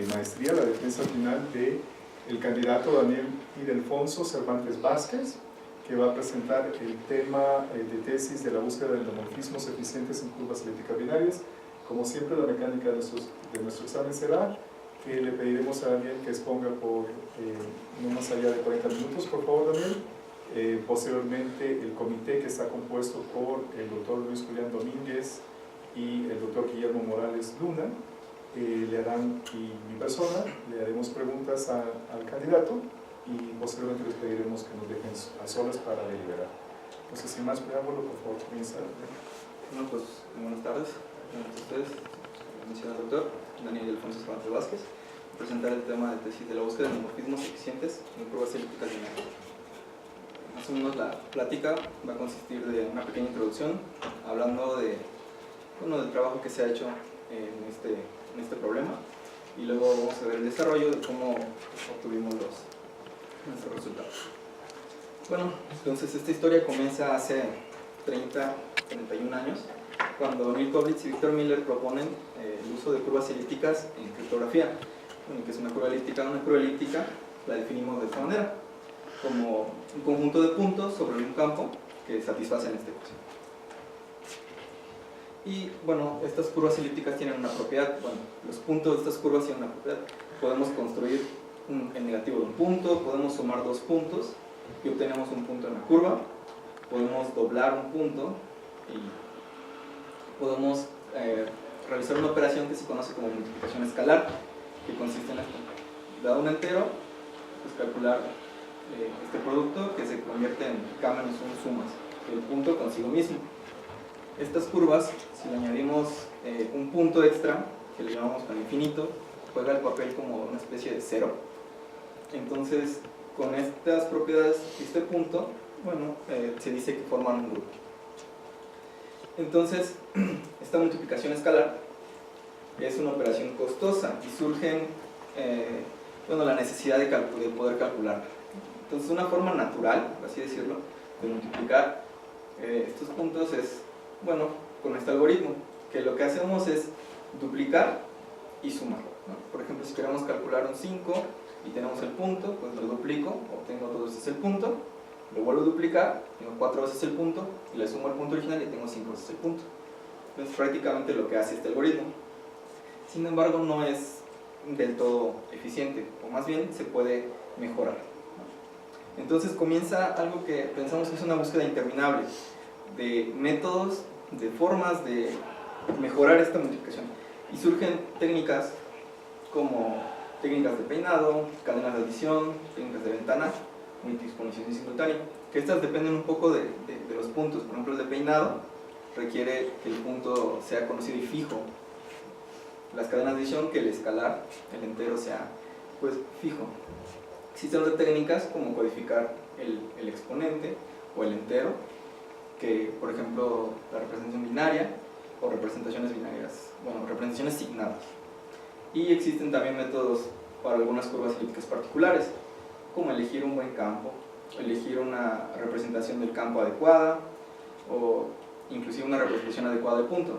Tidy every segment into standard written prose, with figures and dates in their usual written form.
maestría, la defensa final del candidato Daniel Ildefonso Cervantes Vázquez, que va a presentar el tema de tesis de la búsqueda de endomorfismos eficientes en curvas elípticas binarias. Como siempre, la mecánica de nuestro examen será que le pediremos a Daniel que exponga por no más allá de 40 minutos, por favor, Daniel. Posteriormente, el comité, que está compuesto por el doctor Luis Julián Domínguez y el doctor Guillermo Morales Luna, le harán, y mi persona, le haremos preguntas al candidato y posteriormente les pediremos que nos dejen a solas para deliberar. Entonces, sin más preámbulo, por favor, comienza. Bueno, pues buenas tardes a ustedes. Mencionado el doctor Daniel Ildefonso Cervantes Vázquez, presentar el tema de tesis de la búsqueda de endomorfismos eficientes en curvas elípticas binarias. Más o menos la plática va a consistir de una pequeña introducción, hablando del trabajo que se ha hecho en este problema, y luego vamos a ver el desarrollo de cómo obtuvimos nuestros resultados. Bueno, entonces esta historia comienza hace 31 años, cuando Neil Koblitz y Victor Miller proponen el uso de curvas elípticas en criptografía. Bueno, ¿qué es una curva elíptica? Una curva elíptica la definimos de esta manera, como un conjunto de puntos sobre un campo que satisfacen esta ecuación. Y bueno, estas curvas elípticas tienen una propiedad, bueno, los puntos de estas curvas tienen una propiedad. Podemos construir el negativo de un punto, podemos sumar dos puntos y obtenemos un punto en la curva, podemos doblar un punto y podemos realizar una operación que se conoce como multiplicación escalar, que consiste en esto: dado un entero, pues calcular este producto, que se convierte en K menos 1 sumas del punto consigo mismo. Estas curvas, si le añadimos un punto extra, que le llamamos con infinito, juega el papel como una especie de cero. Entonces, con estas propiedades, este punto, bueno, se dice que forman un grupo. Entonces, esta multiplicación escalar es una operación costosa y surge la necesidad de poder calcularla. Entonces, una forma natural, por así decirlo, de multiplicar estos puntos es, bueno, con este algoritmo, que lo que hacemos es duplicar y sumar, ¿no? Por ejemplo, si queremos calcular un 5 y tenemos el punto, pues lo duplico, obtengo 2 veces el punto, lo vuelvo a duplicar, tengo 4 veces el punto, y le sumo el punto original y tengo 5 veces el punto. Entonces, prácticamente lo que hace este algoritmo. Sin embargo, no es del todo eficiente, o más bien se puede mejorar. Entonces comienza algo que pensamos que es una búsqueda interminable de métodos, de formas de mejorar esta multiplicación, y surgen técnicas como técnicas de peinado, cadenas de adición, técnicas de ventana, multiexponenciación simultánea, que estas dependen un poco de los puntos. Por ejemplo, el de peinado requiere que el punto sea conocido y fijo. Las cadenas de adición, que el escalar, el entero, sea pues fijo. Existen otras técnicas como codificar el exponente o el entero, que por ejemplo la representación binaria o representaciones binarias, bueno, representaciones signadas. Y existen también métodos para algunas curvas elípticas particulares, como elegir un buen campo, elegir una representación del campo adecuada, o inclusive una representación adecuada del punto.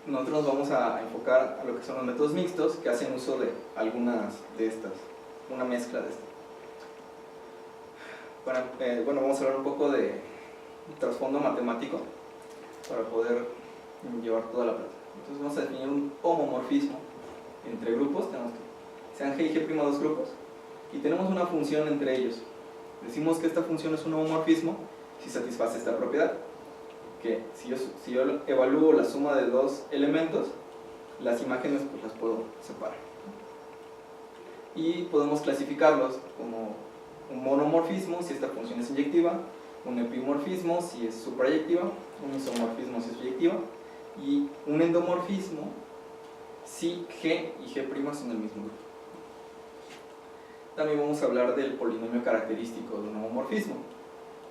Nosotros nos vamos a enfocar a lo que son los métodos mixtos, que hacen uso de algunas de estas, una mezcla de estas. Bueno, vamos a hablar un poco de trasfondo matemático para poder llevar toda la plática. Entonces vamos a definir un homomorfismo entre grupos. Tenemos que sean G y G' dos grupos, y tenemos una función entre ellos. Decimos que esta función es un homomorfismo si satisface esta propiedad, que si yo evalúo la suma de dos elementos, las imágenes pues las puedo separar. Y podemos clasificarlos como un monomorfismo si esta función es inyectiva, un epimorfismo si es suprayectiva, un isomorfismo si es biyectiva, y un endomorfismo si G y G' son del mismo grupo. También vamos a hablar del polinomio característico de un homomorfismo.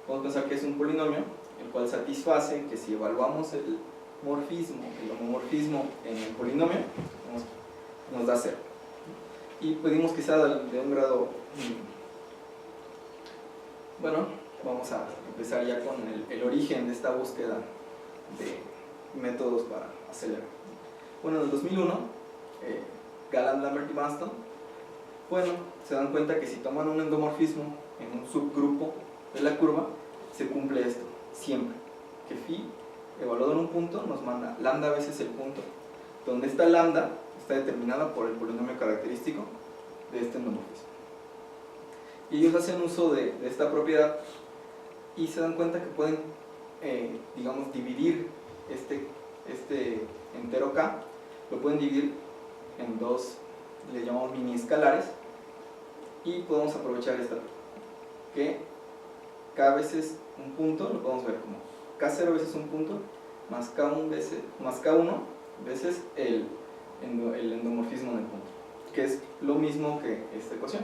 Podemos pensar que es un polinomio el cual satisface que si evaluamos el homomorfismo en el polinomio, nos da 0. Y pedimos que sea de un grado mínimo. Bueno, vamos a empezar ya con el origen de esta búsqueda de métodos para acelerar. Bueno, en el 2001, Galland, Lambert y Manston, bueno, se dan cuenta que si toman un endomorfismo en un subgrupo de la curva, se cumple esto, siempre. Que phi, evaluado en un punto, nos manda lambda veces el punto, donde esta lambda está determinada por el polinomio característico de este endomorfismo. Y ellos hacen uso de esta propiedad y se dan cuenta que pueden, digamos, dividir este entero k, lo pueden dividir en dos, le llamamos mini escalares, y podemos aprovechar esta, que k veces un punto, lo podemos ver como k0 veces un punto, más k1 veces el endomorfismo del punto, que es lo mismo que esta ecuación,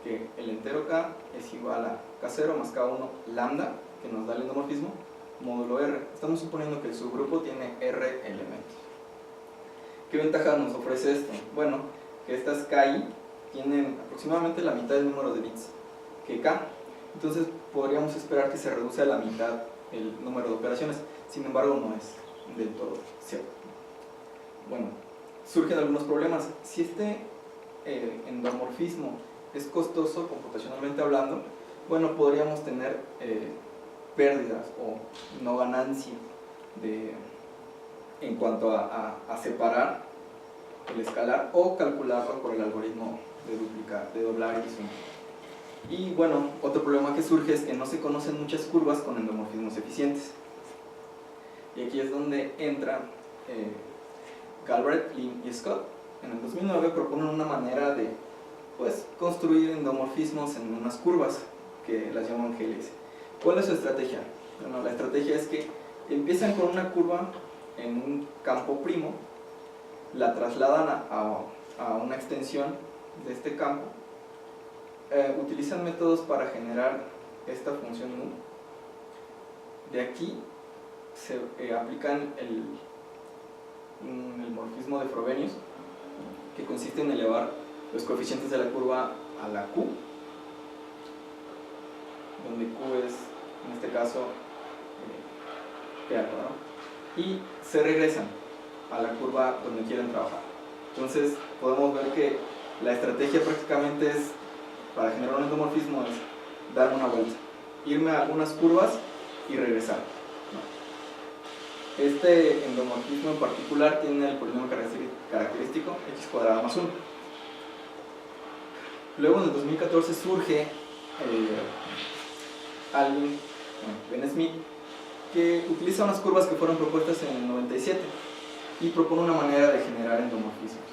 que el entero k es igual a k0 más k1 lambda, que nos da el endomorfismo, módulo r. Estamos suponiendo que el subgrupo tiene r elementos. ¿Qué ventaja nos ofrece esto? Bueno, que estas KI tienen aproximadamente la mitad del número de bits que K. Entonces podríamos esperar que se reduce a la mitad el número de operaciones. Sin embargo, no es del todo cierto. Bueno, surgen algunos problemas. Si este endomorfismo es costoso computacionalmente hablando, bueno, podríamos tener pérdidas o no ganancia en cuanto a separar el escalar o calcularlo por el algoritmo de doblar x1. Y bueno, otro problema que surge es que no se conocen muchas curvas con endomorfismos eficientes. Y aquí es donde entra Galbraith, Lin y Scott. En el 2009 proponen una manera de construir endomorfismos en unas curvas que las llaman GLS. ¿Cuál es su estrategia? Bueno, la estrategia es que empiezan con una curva en un campo primo, la trasladan a una extensión de este campo, utilizan métodos para generar esta función nu. De aquí se aplican el morfismo de Frobenius, que consiste en elevar los coeficientes de la curva a la Q, donde Q es, en este caso, P al cuadrado, y se regresan a la curva donde quieren trabajar. Entonces podemos ver que la estrategia prácticamente es, para generar un endomorfismo, es dar una vuelta, irme a algunas curvas y regresar. Este endomorfismo en particular tiene el polinomio característico x cuadrado más 1. Luego en el 2014 surge Ben Smith, que utiliza unas curvas que fueron propuestas en el 97 y propone una manera de generar endomorfismos.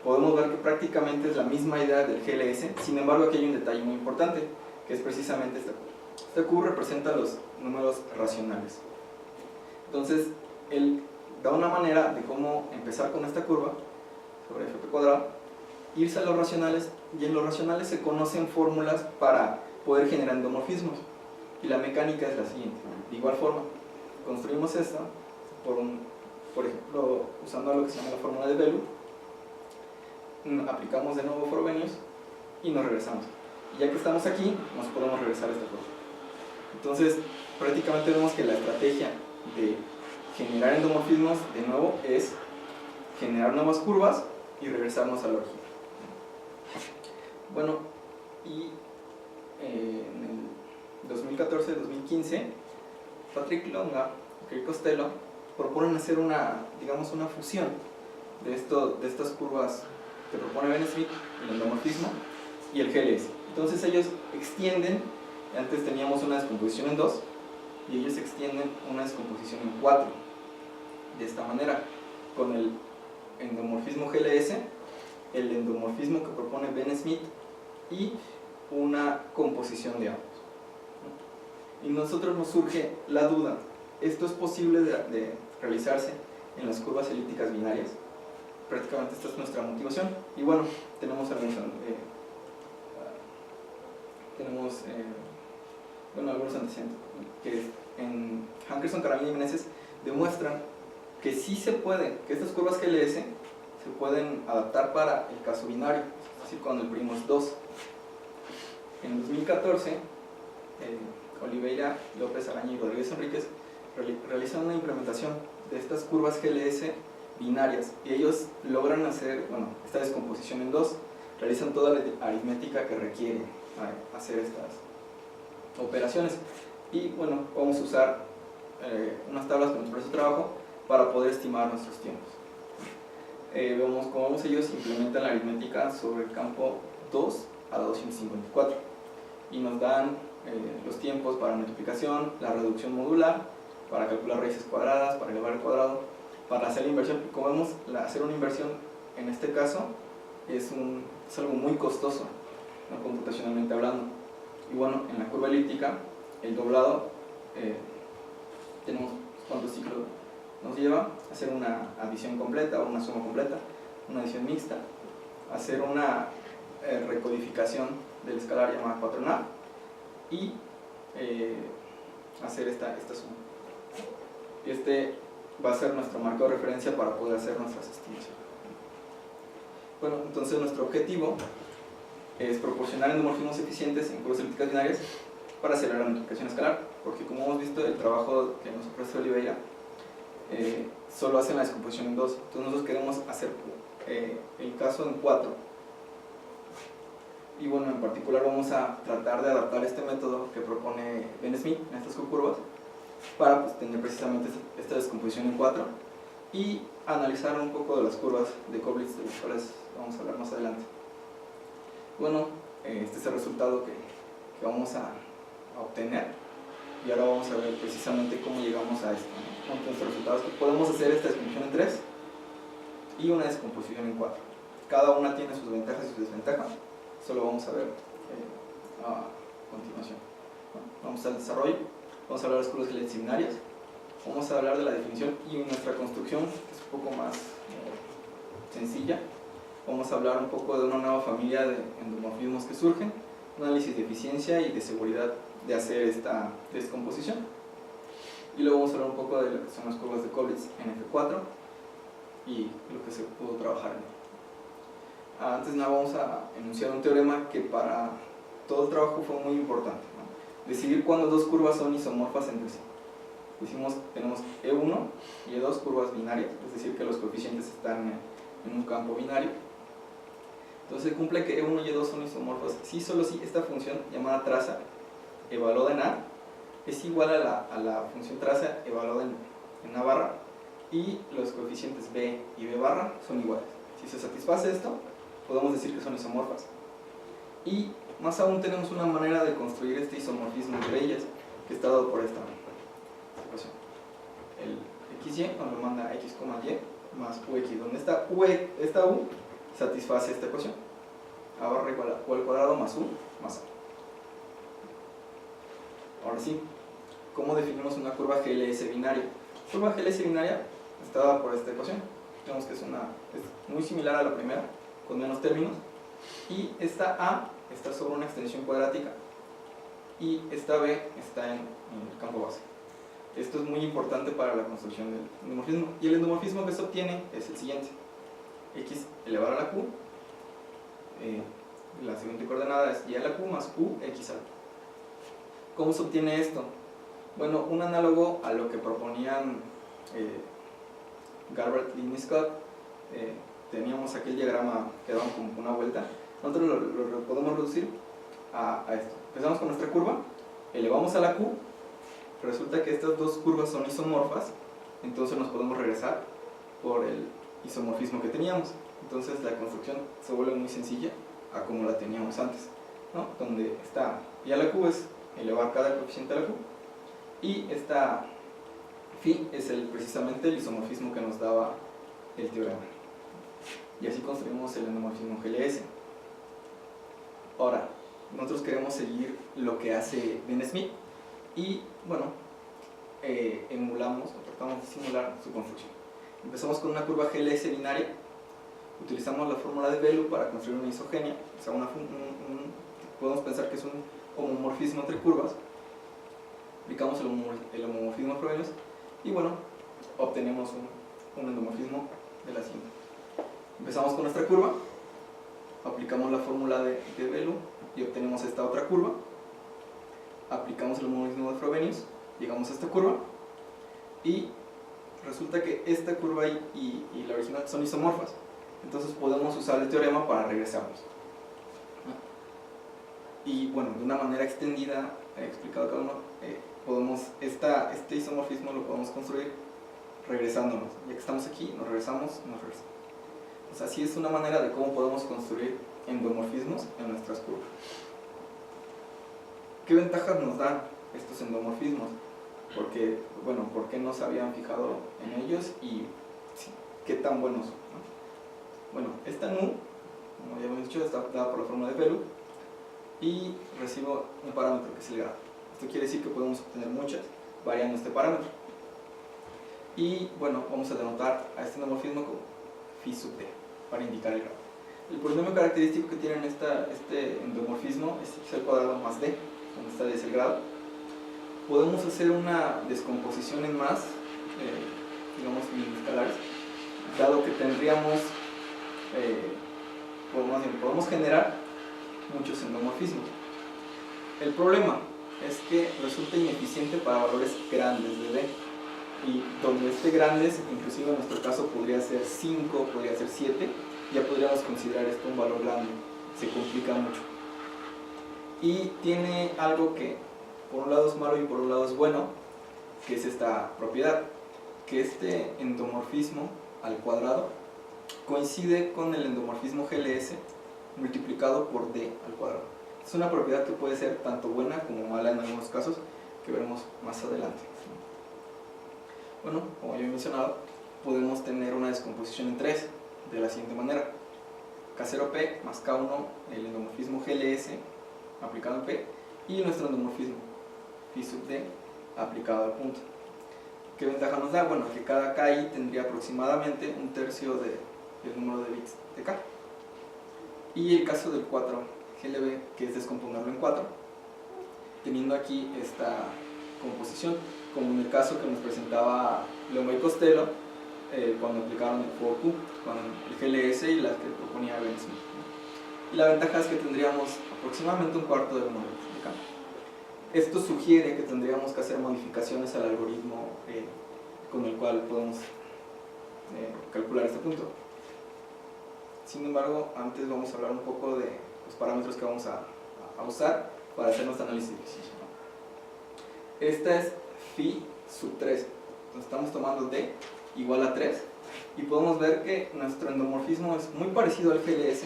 Podemos ver que prácticamente es la misma idea del GLS, sin embargo aquí hay un detalle muy importante, que es precisamente esta curva. Esta curva representa los números racionales. Entonces, él da una manera de cómo empezar con esta curva sobre fp cuadrado, irse a los racionales, y en los racionales se conocen fórmulas para poder generar endomorfismos. Y la mecánica es la siguiente. De igual forma, construimos esta por ejemplo, usando lo que se llama la fórmula de Bellur, aplicamos de nuevo Frobenius y nos regresamos. Y ya que estamos aquí, nos podemos regresar a esta curva. Entonces, prácticamente vemos que la estrategia de generar endomorfismos, de nuevo, es generar nuevas curvas y regresarnos a la origen. Bueno, y en el 2014-2015, Patrick Longa y Craig Costello proponen hacer una fusión de estas curvas que propone Ben Smith, el endomorfismo y el GLS. Entonces ellos extienden, antes teníamos una descomposición en 2 y ellos extienden una descomposición en 4. De esta manera, con el endomorfismo GLS, el endomorfismo que propone Ben Smith y una composición de ambos. Y nosotros nos surge la duda, ¿esto es posible de realizarse en las curvas elípticas binarias? Prácticamente esta es nuestra motivación. Y bueno, tenemos algunos antecedentes que en Hankerson, Caramini y Meneses demuestran que sí se puede, que estas curvas GLS se pueden adaptar para el caso binario, así cuando el primo es 2. En 2014, Oliveira, López Araña y Rodríguez Enríquez realizan una implementación de estas curvas GLS binarias, y ellos logran hacer, bueno, esta descomposición en dos, realizan toda la aritmética que requiere hacer estas operaciones. Y bueno, vamos a usar unas tablas con nuestro trabajo para poder estimar nuestros tiempos. Como vemos, ellos implementan la aritmética sobre el campo 2 a la 254 y nos dan los tiempos para multiplicación, la reducción modular, para calcular raíces cuadradas, para elevar el cuadrado, para hacer la inversión. Como vemos, hacer una inversión en este caso es algo muy costoso, ¿no?, computacionalmente hablando. Y bueno, en la curva elíptica, el doblado, tenemos cuántos ciclos nos lleva, hacer una adición completa o una suma completa, una adición mixta, hacer una recodificación del escalar llamada 4NAP y hacer esta suma. Y este va a ser nuestro marco de referencia para poder hacer nuestras estimaciones. Bueno, entonces nuestro objetivo es proporcionar endomorfismos eficientes en curvas elípticas binarias para acelerar la multiplicación escalar, porque como hemos visto, el trabajo que nos ofrece Oliveira solo hacen la descomposición en dos. Entonces nosotros queremos hacer el caso en 4. Y bueno, en particular vamos a tratar de adaptar este método que propone Ben Smith en estas curvas para pues, tener precisamente esta descomposición en 4 y analizar un poco de las curvas de Koblitz, de las cuales vamos a hablar más adelante. Bueno, este es el resultado que vamos a obtener, y ahora vamos a ver precisamente cómo llegamos a esto, ¿no? Nuestros resultados, que podemos hacer esta descomposición en 3 y una descomposición en 4. Cada una tiene sus ventajas y sus desventajas. Eso lo vamos a ver a continuación. Bueno, vamos al desarrollo, vamos a hablar de las curvas Heliades binarias, vamos a hablar de la definición y nuestra construcción, que es un poco más sencilla. Vamos a hablar un poco de una nueva familia de endomorfismos que surgen, un análisis de eficiencia y de seguridad de hacer esta descomposición. Y luego vamos a hablar un poco de lo que son las curvas de Koblitz en F4 y lo que se pudo trabajar en él. Antes de nada vamos a enunciar un teorema que para todo el trabajo fue muy importante, ¿no? Decidir cuándo dos curvas son isomorfas entre sí. Tenemos E1 y E2 curvas binarias, es decir, que los coeficientes están en un campo binario. Entonces se cumple que E1 y E2 son isomorfos si solo si esta función llamada traza evaluada en A es igual a la función traza evaluada en A barra y los coeficientes B y B barra son iguales. Si se satisface esto, podemos decir que son isomorfas. Y más aún tenemos una manera de construir este isomorfismo entre ellas, que está dado por esta ecuación. El xy nos lo manda x, y más ux, donde esta u satisface esta ecuación. A barra igual a u al cuadrado más u más a. Ahora sí, ¿cómo definimos una curva GLS binaria? La curva GLS binaria está dada por esta ecuación. Vemos que es muy similar a la primera, con menos términos, y esta A está sobre una extensión cuadrática y esta B está en el campo base. Esto es muy importante para la construcción del endomorfismo, y el endomorfismo que se obtiene es el siguiente: x elevado a la q, la siguiente coordenada es y a la q más u x a la q. ¿Cómo se obtiene esto? Bueno, un análogo a lo que proponían Garber, Lin y Scott. Teníamos aquel diagrama que daba como una vuelta. Nosotros lo podemos reducir a esto. Empezamos con nuestra curva, elevamos a la q, resulta que estas dos curvas son isomorfas, entonces nos podemos regresar por el isomorfismo que teníamos. Entonces la construcción se vuelve muy sencilla a como la teníamos antes, ¿no? Donde está y a la q es elevar cada coeficiente a la q, y esta phi es precisamente el isomorfismo que nos daba el teorema. Y así construimos el endomorfismo GLS. Ahora, nosotros queremos seguir lo que hace Ben Smith y, bueno, emulamos o tratamos de simular su construcción. Empezamos con una curva GLS binaria, utilizamos la fórmula de Belu para construir una isogenia, o sea, podemos pensar que es un homomorfismo entre curvas, aplicamos el homomorfismo a Frobenius y, bueno, obtenemos un endomorfismo de la siguiente. Empezamos con nuestra curva, aplicamos la fórmula de Belu y obtenemos esta otra curva, aplicamos el homomorfismo de Frobenius, llegamos a esta curva y resulta que esta curva y la original son isomorfas. Entonces podemos usar el teorema para regresarnos. Y bueno, de una manera extendida, he explicado cada uno, este isomorfismo lo podemos construir regresándonos. Ya que estamos aquí, nos regresamos. Pues así es una manera de cómo podemos construir endomorfismos en nuestras curvas. ¿Qué ventajas nos dan estos endomorfismos? Porque, bueno, ¿por qué no se habían fijado en ellos y qué tan buenos son, ¿no? Bueno, esta nu, como ya hemos dicho, está dada por la fórmula de Pelú y recibo un parámetro que es el grado. Esto quiere decir que podemos obtener muchas variando este parámetro. Y bueno, vamos a denotar a este endomorfismo como phi sub d para indicar el grado. El polinomio característico que tienen este endomorfismo es x al cuadrado más d, donde está d es el grado. Podemos hacer una descomposición en más, digamos, escalares, dado que tendríamos, podemos generar muchos endomorfismos. El problema es que resulta ineficiente para valores grandes de d, y donde esté grandes, inclusive en nuestro caso podría ser 5, podría ser 7, ya podríamos considerar esto un valor grande, se complica mucho. Y tiene algo que por un lado es malo y por un lado es bueno, que es esta propiedad, que este endomorfismo al cuadrado coincide con el endomorfismo GLS multiplicado por d al cuadrado. Es una propiedad que puede ser tanto buena como mala en algunos casos, que veremos más adelante. Bueno, como ya he mencionado, podemos tener una descomposición en 3 de la siguiente manera: K0P más K1, el endomorfismo GLS aplicado en P, y nuestro endomorfismo phi sub d aplicado al punto. ¿Qué ventaja nos da? Bueno, que cada KI tendría aproximadamente un tercio del número de bits de K. Y el caso del 4 GLB, que es descomponerlo en 4, teniendo aquí esta composición, como en el caso que nos presentaba Lemo y Costello cuando aplicaron el for Q con el GLS y las que proponía Ben Smith. Y la ventaja es que tendríamos aproximadamente un cuarto del número de K. Esto sugiere que tendríamos que hacer modificaciones al algoritmo con el cual podemos calcular este punto. Sin embargo, antes vamos a hablar un poco de los parámetros que vamos a usar para hacer nuestro análisis de eficiencia. Esta es phi sub 3. Entonces estamos tomando d igual a 3 y podemos ver que nuestro endomorfismo es muy parecido al GLS.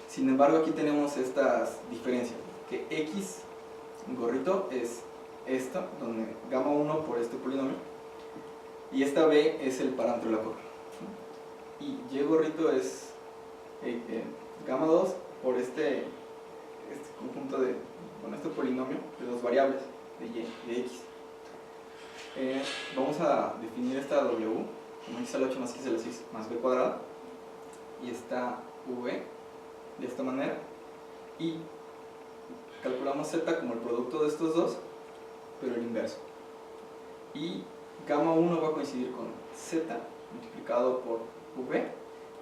Sin embargo, aquí tenemos estas diferencias, que x gorrito es esto, donde gamma 1 por este polinomio, y esta b es el parámetro de la curva, y y gorrito es gamma 2 por este conjunto con este polinomio de dos variables, de y de x. Vamos a definir esta w como x al 8 más x a la 6 más b cuadrada, y esta v de esta manera, y calculamos z como el producto de estos dos, pero el inverso. Y gamma 1 va a coincidir con z multiplicado por v,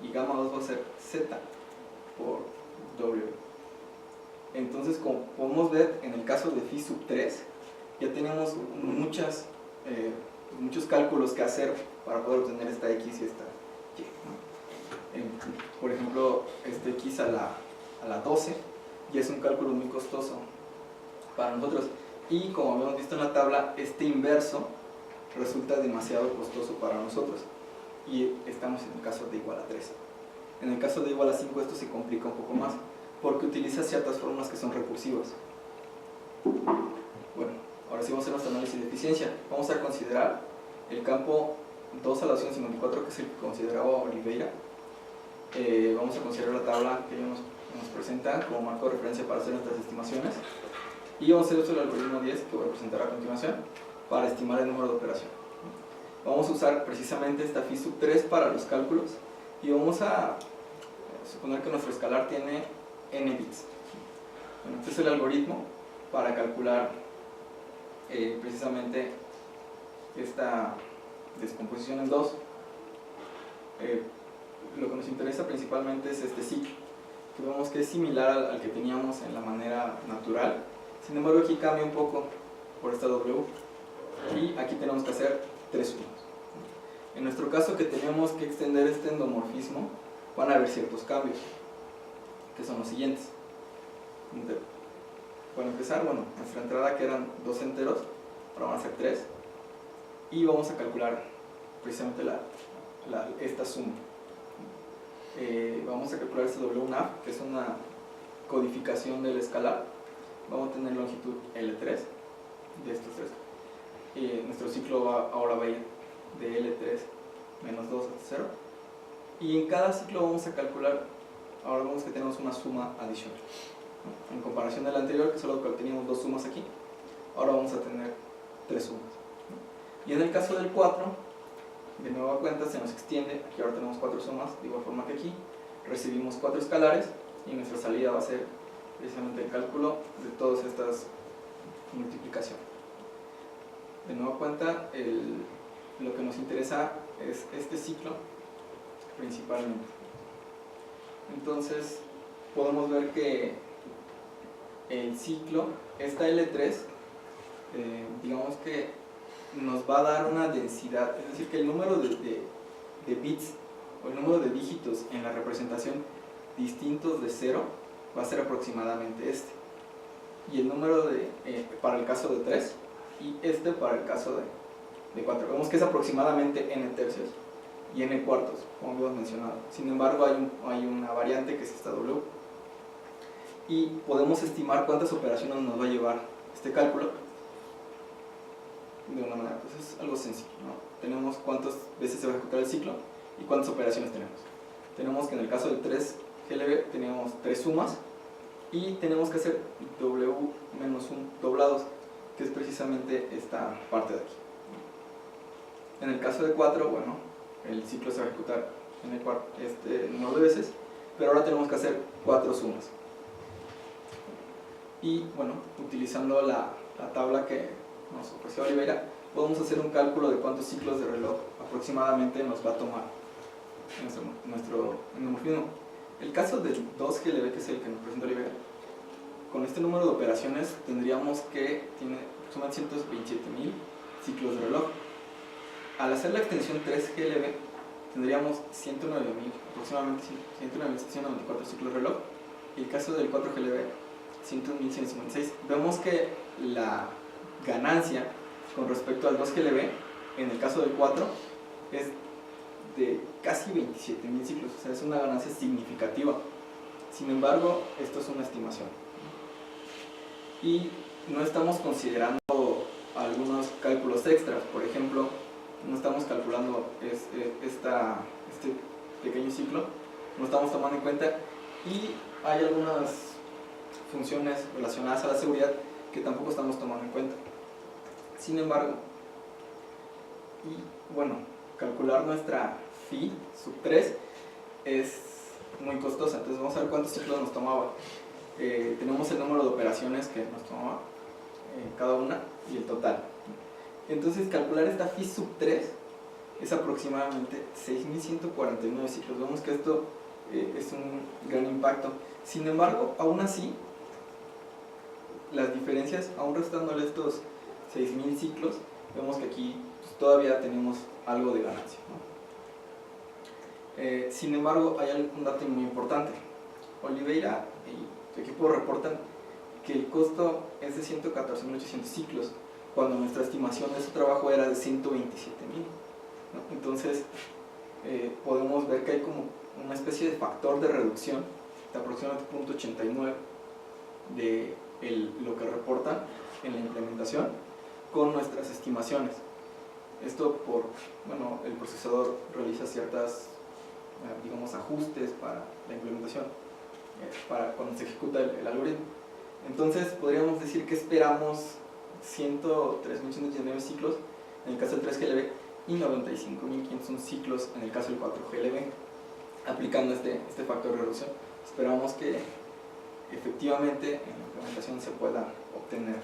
y gamma 2 va a ser z por w. Entonces, como podemos ver, en el caso de phi sub 3, ya tenemos muchos cálculos que hacer para poder obtener esta x y esta y, ¿no? Por ejemplo, este x a la 12 ya es un cálculo muy costoso para nosotros, y como habíamos visto en la tabla, este inverso resulta demasiado costoso para nosotros, y estamos en el caso de igual a 3. En el caso de igual a 5 esto se complica un poco más, porque utiliza ciertas fórmulas que son recursivas. Bueno, ahora sí vamos a hacer nuestro análisis de eficiencia. Vamos a considerar el campo 2 a la opción 54, que es el que consideraba Oliveira. Vamos a considerar la tabla que ellos nos presentan como marco de referencia para hacer nuestras estimaciones, y vamos a hacer uso del algoritmo 10 que voy a presentar a continuación para estimar el número de operación. Vamos a usar precisamente esta phi sub 3 para los cálculos, y vamos a suponer que nuestro escalar tiene n bits. Bueno, este es el algoritmo para calcular precisamente esta descomposición en 2. Lo que nos interesa principalmente es este ciclo, que vemos que es similar al que teníamos en la manera natural. Sin embargo, aquí cambia un poco por esta w, y aquí tenemos que hacer 3 sumas. En nuestro caso, que tenemos que extender este endomorfismo, van a haber ciertos cambios, que son los siguientes. Para empezar, bueno, nuestra entrada, que eran 2 enteros, ahora van a ser 3, y vamos a calcular precisamente esta suma. Vamos a calcular este W1A, que es una codificación del escalar. Vamos a tener longitud L3 de estos 3. Nuestro ciclo ahora va a ir de L3 menos 2 hasta 0. Y en cada ciclo vamos a calcular, ahora vemos que tenemos una suma adicional. En comparación del anterior, que solo teníamos 2 sumas aquí, ahora vamos a tener 3 sumas. Y en el caso del 4, de nueva cuenta se nos extiende, aquí ahora tenemos 4 sumas, de igual forma que aquí, recibimos 4 escalares y nuestra salida va a ser precisamente el cálculo de todas estas multiplicaciones. De nueva cuenta, lo que nos interesa es este ciclo principalmente. Entonces podemos ver que el ciclo, esta L3, digamos que nos va a dar una densidad, es decir, que el número de bits o el número de dígitos en la representación distintos de 0 va a ser aproximadamente este, y el número para el caso de 3 y este para el caso de 4. Vemos que es aproximadamente n tercios y n cuartos, como habíamos mencionado. Sin embargo, hay una variante que es esta W, y podemos estimar cuántas operaciones nos va a llevar este cálculo de una manera, pues es algo sencillo, ¿no? Tenemos cuántas veces se va a ejecutar el ciclo y cuántas operaciones tenemos. Tenemos que en el caso del 3 GLB tenemos 3 sumas y tenemos que hacer W menos 1 doblados, que es precisamente esta parte de aquí. En el caso de 4, bueno, el ciclo se va a ejecutar en este número de veces, pero ahora tenemos que hacer 4 sumas. Y bueno, utilizando la tabla que nos ofreció Oliveira, podemos hacer un cálculo de cuántos ciclos de reloj aproximadamente nos va a tomar nuestro endomorfismo. El caso del 2 GLB, que es el que nos presenta Oliveira, con este número de operaciones tendríamos que tiene aproximadamente 127.000 ciclos de reloj. Al hacer la extensión 3 GLB tendríamos 109.000, aproximadamente 109.794 ciclos de reloj, y el caso del 4 GLB 101.156. Vemos que la ganancia con respecto al 2 GLB en el caso del 4 es de casi 27.000 ciclos, o sea, es una ganancia significativa. Sin embargo, esto es una estimación y no estamos considerando algunos cálculos extras. Por ejemplo, no estamos calculando este pequeño ciclo, no estamos tomando en cuenta, y hay algunas funciones relacionadas a la seguridad que tampoco estamos tomando en cuenta. Sin embargo, y bueno, calcular nuestra phi sub 3 es muy costosa. Entonces vamos a ver cuántos ciclos nos tomaba. Tenemos el número de operaciones que nos tomaba cada una y el total. Entonces calcular esta phi sub 3 es aproximadamente 6.149 ciclos. Vemos que esto es un gran impacto. Sin embargo, aún así, las diferencias, aún restándole estos 6.000 ciclos, vemos que aquí pues, todavía tenemos algo de ganancia, ¿no? Sin embargo, hay un dato muy importante. Oliveira y su equipo reportan que el costo es de 114.800 ciclos, cuando nuestra estimación de su trabajo era de 127.000, ¿no? Entonces, podemos ver que hay como una especie de factor de reducción de aproximadamente 0.89 de lo que reportan en la implementación con nuestras estimaciones. Esto bueno, el procesador realiza ciertas, digamos, ajustes para la implementación, para cuando se ejecuta el algoritmo. Entonces podríamos decir que esperamos 103.119 ciclos en el caso del 3 GLB y 95.501 ciclos en el caso del 4 GLB, aplicando este factor de reducción. Esperamos que efectivamente en la implementación se pueda obtener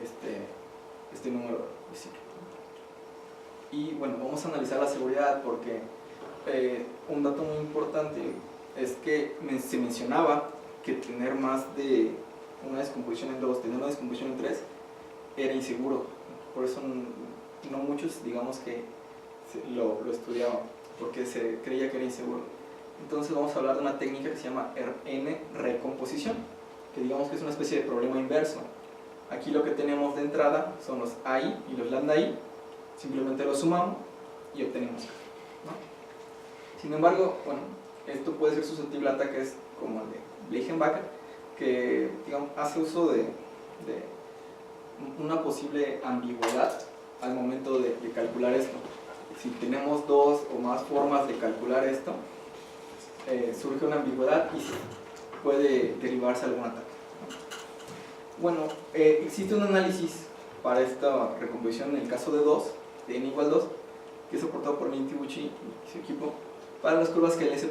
este número de ciclos. Y bueno, vamos a analizar la seguridad, porque un dato muy importante es que se mencionaba que tener más de una descomposición en 2, tener una descomposición en 3 era inseguro. Por eso no muchos, digamos, que lo estudiaba, porque se creía que era inseguro. Entonces vamos a hablar de una técnica que se llama N-recomposición, que digamos que es una especie de problema inverso. Aquí lo que tenemos de entrada son los AI y los lambda I, simplemente los sumamos y obtenemos, ¿no? Sin embargo, bueno, esto puede ser susceptible a ataques como el de Bleichen-Baker, que digamos, hace uso de una posible ambigüedad al momento de calcular esto. Si tenemos dos o más formas de calcular esto, surge una ambigüedad y puede derivarse algún ataque, ¿no? Bueno, existe un análisis para esta recomposición en el caso de 2, de n igual 2, que es soportado por Miyuki y su equipo, para las curvas GLS'.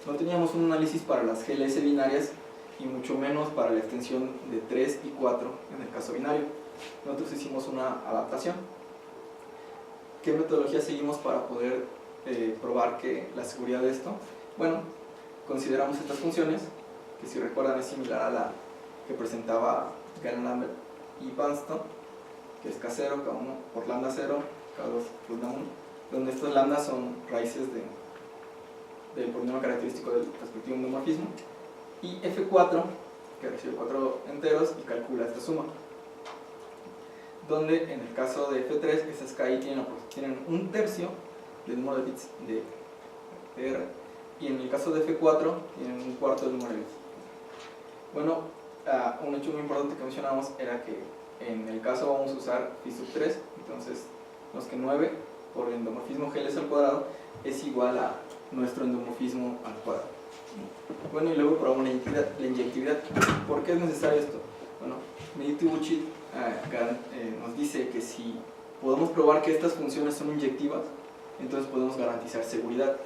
No teníamos un análisis para las GLS binarias y mucho menos para la extensión de 3 y 4 en el caso binario. Nosotros hicimos una adaptación. ¿Qué metodología seguimos para poder probar que la seguridad de esto? Bueno, consideramos estas funciones, que si recuerdan es similar a la que presentaba Galen-Lambert y Banston, que es K0, K1 por lambda 0, K2 por lambda 1, donde estas lambdas son raíces del polinomio característico del respectivo endomorfismo, y F4, que recibe 4 enteros y calcula esta suma, donde en el caso de F3 esas KI tienen un tercio del número de bits de R, y en el caso de F4 tienen un cuarto del número de bits. Bueno, un hecho muy importante que mencionamos era que en el caso vamos a usar phi sub 3, entonces nos que 9 por el endomorfismo GLS al cuadrado es igual a nuestro endomorfismo al cuadrado. Bueno, y luego probamos la inyectividad. ¿Por qué es necesario esto? Bueno, Miyuki nos dice que si podemos probar que estas funciones son inyectivas, entonces podemos garantizar seguridad.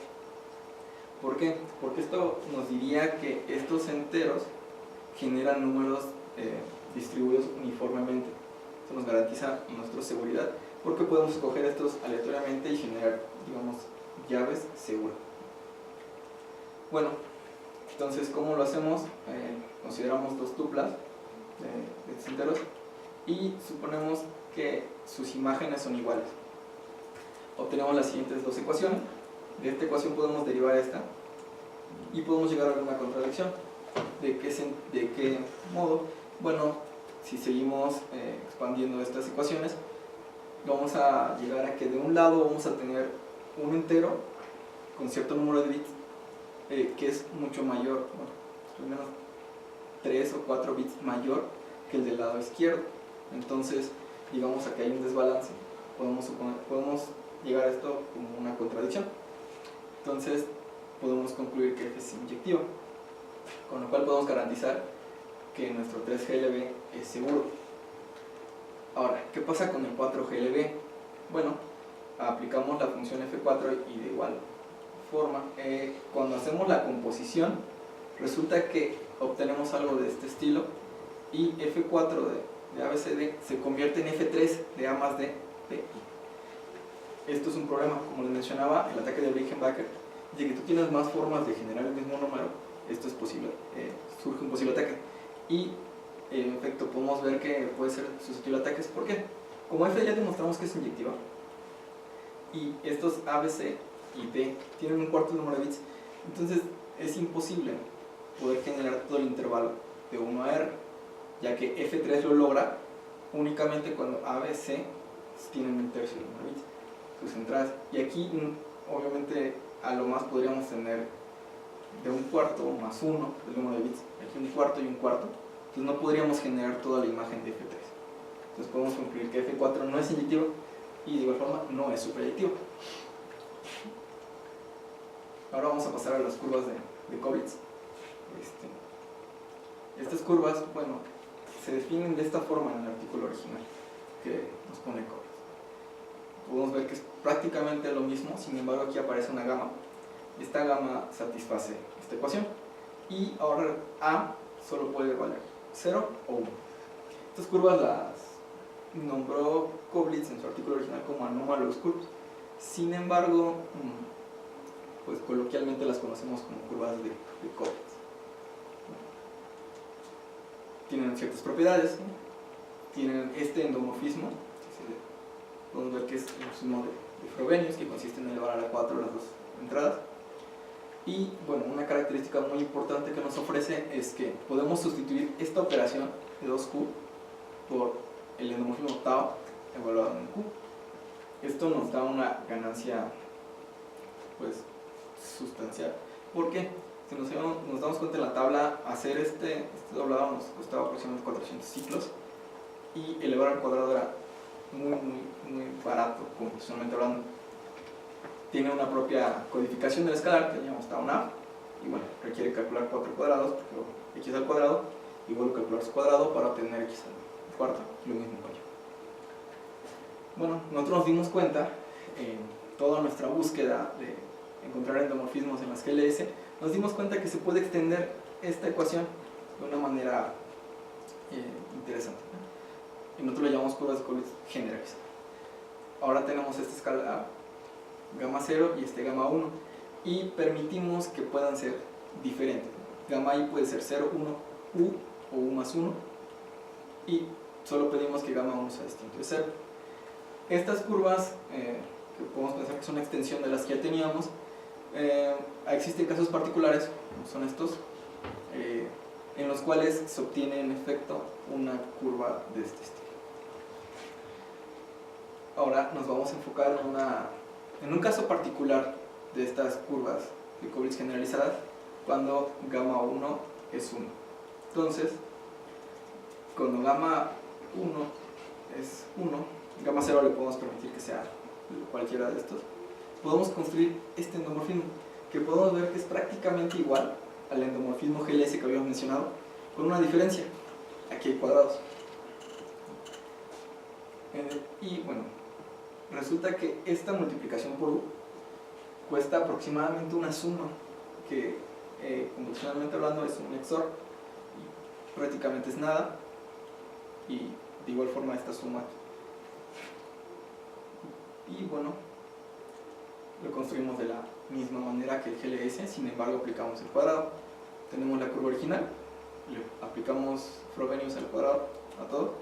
¿Por qué? Porque esto nos diría que estos enteros generan números distribuidos uniformemente. Esto nos garantiza nuestra seguridad, porque podemos escoger estos aleatoriamente y generar, digamos, llaves seguras. Bueno, entonces, ¿cómo lo hacemos? Consideramos dos tuplas de estos enteros y suponemos que sus imágenes son iguales. Obtenemos las siguientes dos ecuaciones. De esta ecuación podemos derivar esta y podemos llegar a una contradicción. ¿De qué modo? Bueno, si seguimos expandiendo estas ecuaciones, vamos a llegar a que de un lado vamos a tener un entero con cierto número de bits que es mucho mayor, bueno, al menos 3 o 4 bits mayor que el del lado izquierdo. Entonces, digamos a que hay un desbalance, podemos llegar a esto como una contradicción. Entonces, podemos concluir que F es inyectiva, con lo cual podemos garantizar que nuestro 3GLB es seguro. Ahora, ¿qué pasa con el 4GLB? Bueno, aplicamos la función F4 y de igual forma, cuando hacemos la composición, resulta que obtenemos algo de este estilo y F4 de ABCD se convierte en F3 de A más D de I. Esto es un problema, como les mencionaba, el ataque de Bleichen-Baker, de que tú tienes más formas de generar el mismo número, esto es posible, surge un posible ataque. Y en efecto podemos ver que puede ser susceptible a ataques. ¿Por qué? Como F ya demostramos que es inyectiva y estos ABC y D tienen un cuarto número de bits, entonces es imposible poder generar todo el intervalo de 1 a R, ya que F3 lo logra únicamente cuando ABC tienen un tercio del número de bits, sus entradas. Y aquí obviamente a lo más podríamos tener de un cuarto más 1 del número de bits, aquí un cuarto y un cuarto, entonces no podríamos generar toda la imagen de F3. Entonces podemos concluir que F4 no es inyectiva y de igual forma no es superyectiva. Ahora vamos a pasar a las curvas de Koblitz. Estas curvas, bueno, se definen de esta forma en el artículo original que nos pone Koblitz. Podemos ver que es prácticamente lo mismo, sin embargo aquí aparece una gama. Esta gama satisface esta ecuación y ahora A solo puede valer 0 o 1. Estas curvas las nombró Koblitz en su artículo original como anomalous curves. Sin embargo, pues coloquialmente las conocemos como curvas de Koblitz. Tienen ciertas propiedades, ¿no? Tienen este endomorfismo, podemos ver que es el mismo Frobenius, que consiste en elevar a la 4 las dos entradas. Y bueno, una característica muy importante que nos ofrece es que podemos sustituir esta operación de 2Q por el endomorfismo tau evaluado en Q. Esto nos da una ganancia pues sustancial. ¿Por qué? Si nos damos cuenta en la tabla, hacer este doblado nos costaba aproximadamente 400 ciclos y elevar al cuadrado era muy barato, computacionalmente hablando. Tiene una propia codificación del escalar que llamamos tau nav, y bueno, requiere calcular 4 cuadrados, porque x al cuadrado, y vuelvo a calcular su cuadrado para obtener x al cuarto, lo mismo con yo. Bueno, nosotros nos dimos cuenta en toda nuestra búsqueda de encontrar endomorfismos en las GLS, nos dimos cuenta que se puede extender esta ecuación de una manera interesante, ¿no? Y nosotros le llamamos curvas de Collins generalizadas. Ahora tenemos esta escala gamma 0 y este gamma 1, y permitimos que puedan ser diferentes. Gamma i puede ser 0, 1, u o u más 1, y solo pedimos que gamma 1 sea distinto de 0. Estas curvas, que podemos pensar que son una extensión de las que ya teníamos, existen casos particulares, como son estos, en los cuales se obtiene en efecto una curva de este estilo. Ahora nos vamos a enfocar en un caso particular de estas curvas de Collins generalizadas, cuando gamma 1 es 1. Entonces, cuando gamma 1 es 1, gamma 0 le podemos permitir que sea cualquiera de estos, podemos construir este endomorfismo, que podemos ver que es prácticamente igual al endomorfismo GLS que habíamos mencionado, con una diferencia: aquí hay cuadrados. Y bueno, resulta que esta multiplicación por u cuesta aproximadamente una suma, que convencionalmente hablando es un XOR, y prácticamente es nada, y de igual forma esta suma. Y bueno, lo construimos de la misma manera que el GLS, sin embargo aplicamos el cuadrado. Tenemos la curva original, le aplicamos Frobenius al cuadrado a todo,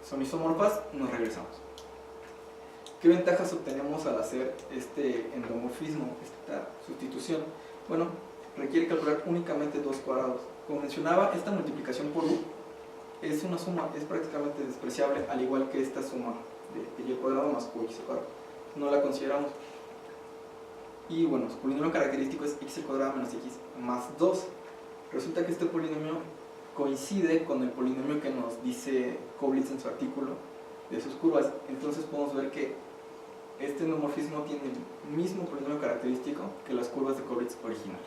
son isomorfas, nos regresamos. ¿Qué ventajas obtenemos al hacer este endomorfismo, esta sustitución? Bueno, requiere calcular únicamente 2 cuadrados. Como mencionaba, esta multiplicación por u es una suma, es prácticamente despreciable, al igual que esta suma de y cuadrado más qx al cuadrado. No la consideramos. Y bueno, su polinomio característico es x al cuadrado menos x más 2. Resulta que este polinomio coincide con el polinomio que nos dice Koblitz en su artículo de sus curvas. Entonces podemos ver que este endomorfismo tiene el mismo polinomio característico que las curvas de Koblitz originales.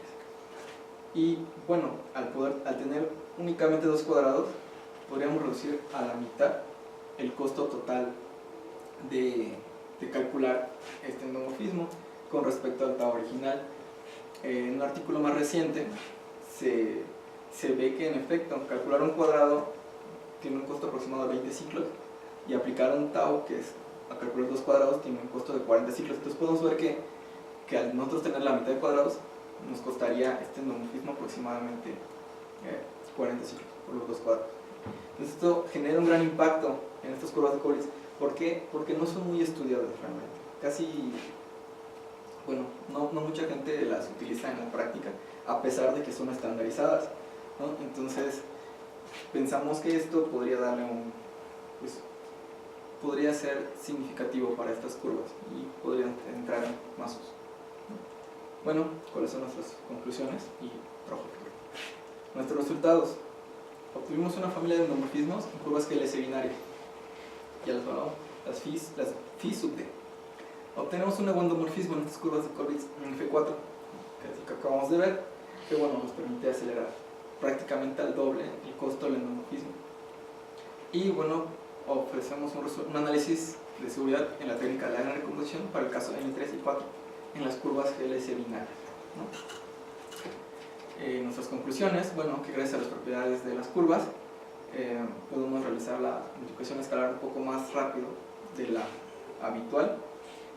Y bueno, al tener únicamente 2 cuadrados, podríamos reducir a la mitad el costo total de calcular este endomorfismo con respecto al tau original. En un artículo más reciente se ve que en efecto calcular un cuadrado tiene un costo aproximado de 20 ciclos, y aplicar un tau, que es a calcular 2 cuadrados, tiene un costo de 40 ciclos. Entonces podemos ver que al nosotros tener la mitad de cuadrados, nos costaría este endomorfismo aproximadamente 40 ciclos por los 2 cuadrados. Entonces esto genera un gran impacto en estas curvas de Koblitz. ¿Por qué? Porque no son muy estudiadas realmente. Casi, bueno, no mucha gente las utiliza en la práctica, a pesar de que son estandarizadas, ¿no? Entonces pensamos que esto podría darle podría ser significativo para estas curvas y podrían entrar en más uso. Bueno, ¿cuáles son nuestras conclusiones y trabajo futuro? Nuestros resultados: obtuvimos una familia de endomorfismos en curvas GLS binarias, ya las hablamos, las phi sub d. Obtenemos un nuevo endomorfismo en estas curvas de Koblitz en F4, que acabamos de ver, que bueno, nos permite acelerar prácticamente al doble el costo del endomorfismo. Y bueno, ofrecemos un análisis de seguridad en la técnica de la gran recomposición para el caso N3 y 4 en las curvas GLS binarias, ¿no? Nuestras conclusiones: bueno, que gracias a las propiedades de las curvas podemos realizar la multiplicación escalar un poco más rápido de la habitual,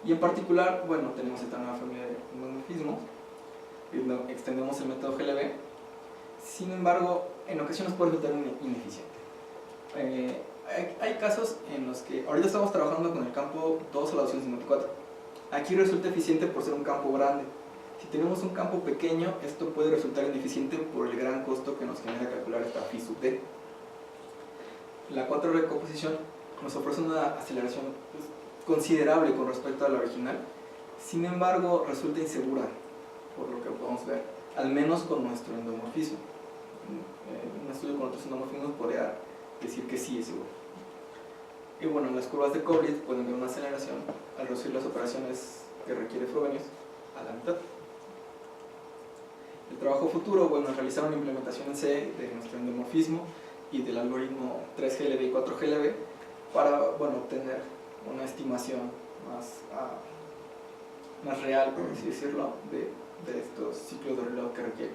y en particular, bueno, tenemos esta nueva familia de endomorfismos, extendemos el método GLB. Sin embargo, en ocasiones puede resultar ineficiente. Hay casos en los que ahorita estamos trabajando con el campo 2 a la 254, Aquí resulta eficiente por ser un campo grande. Si tenemos un campo pequeño, esto puede resultar ineficiente por el gran costo que nos genera calcular esta phi sub d. La 4 recomposición nos ofrece una aceleración considerable con respecto a la original, sin embargo resulta insegura, por lo que podemos ver, al menos con nuestro endomorfismo. Un estudio con otros endomorfismos podría decir que sí es seguro. Y bueno, en las curvas de Koblitz pueden ver una aceleración al reducir las operaciones que requiere Frobenius a la mitad. El trabajo futuro, bueno, es realizar una implementación en C de nuestro endomorfismo y del algoritmo 3GLB y 4GLB para, bueno, obtener una estimación más real, por así decirlo, de estos ciclos de reloj que requiere.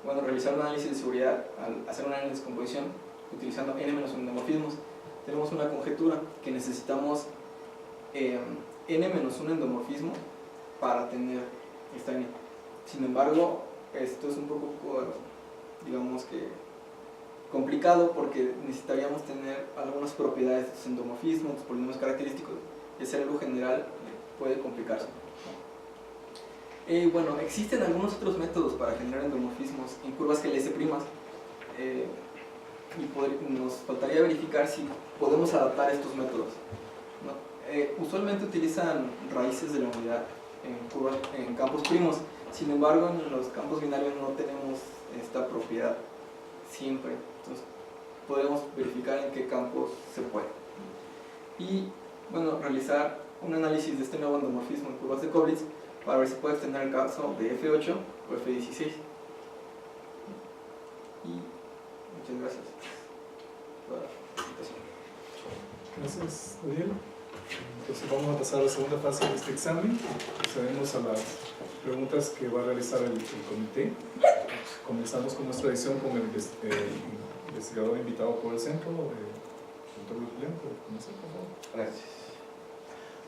Bueno, realizar un análisis de seguridad al hacer una descomposición utilizando n-1 endomorfismos. Tenemos una conjetura que necesitamos n-1 endomorfismo para tener esta n. Sin embargo, esto es un poco, digamos que, complicado porque necesitaríamos tener algunas propiedades de estos endomorfismos, estos polinomios característicos, y hacer algo general puede complicarse. Bueno, existen algunos otros métodos para generar endomorfismos en curvas GLS', y nos faltaría verificar si podemos adaptar estos métodos, ¿no? Usualmente utilizan raíces de la unidad en campos primos, sin embargo en los campos binarios no tenemos esta propiedad siempre, entonces podemos verificar en qué campos se puede. Y bueno, realizar un análisis de este nuevo endomorfismo en curvas de Koblitz para ver si puede extender el caso de F8 o F16. Y muchas gracias por la presentación. Gracias, Daniel. Entonces vamos a pasar a la segunda fase de este examen. Procedemos a las preguntas que va a realizar el comité. Comenzamos con nuestra edición con el investigador invitado por el centro, doctor Luis León. Por favor. Gracias.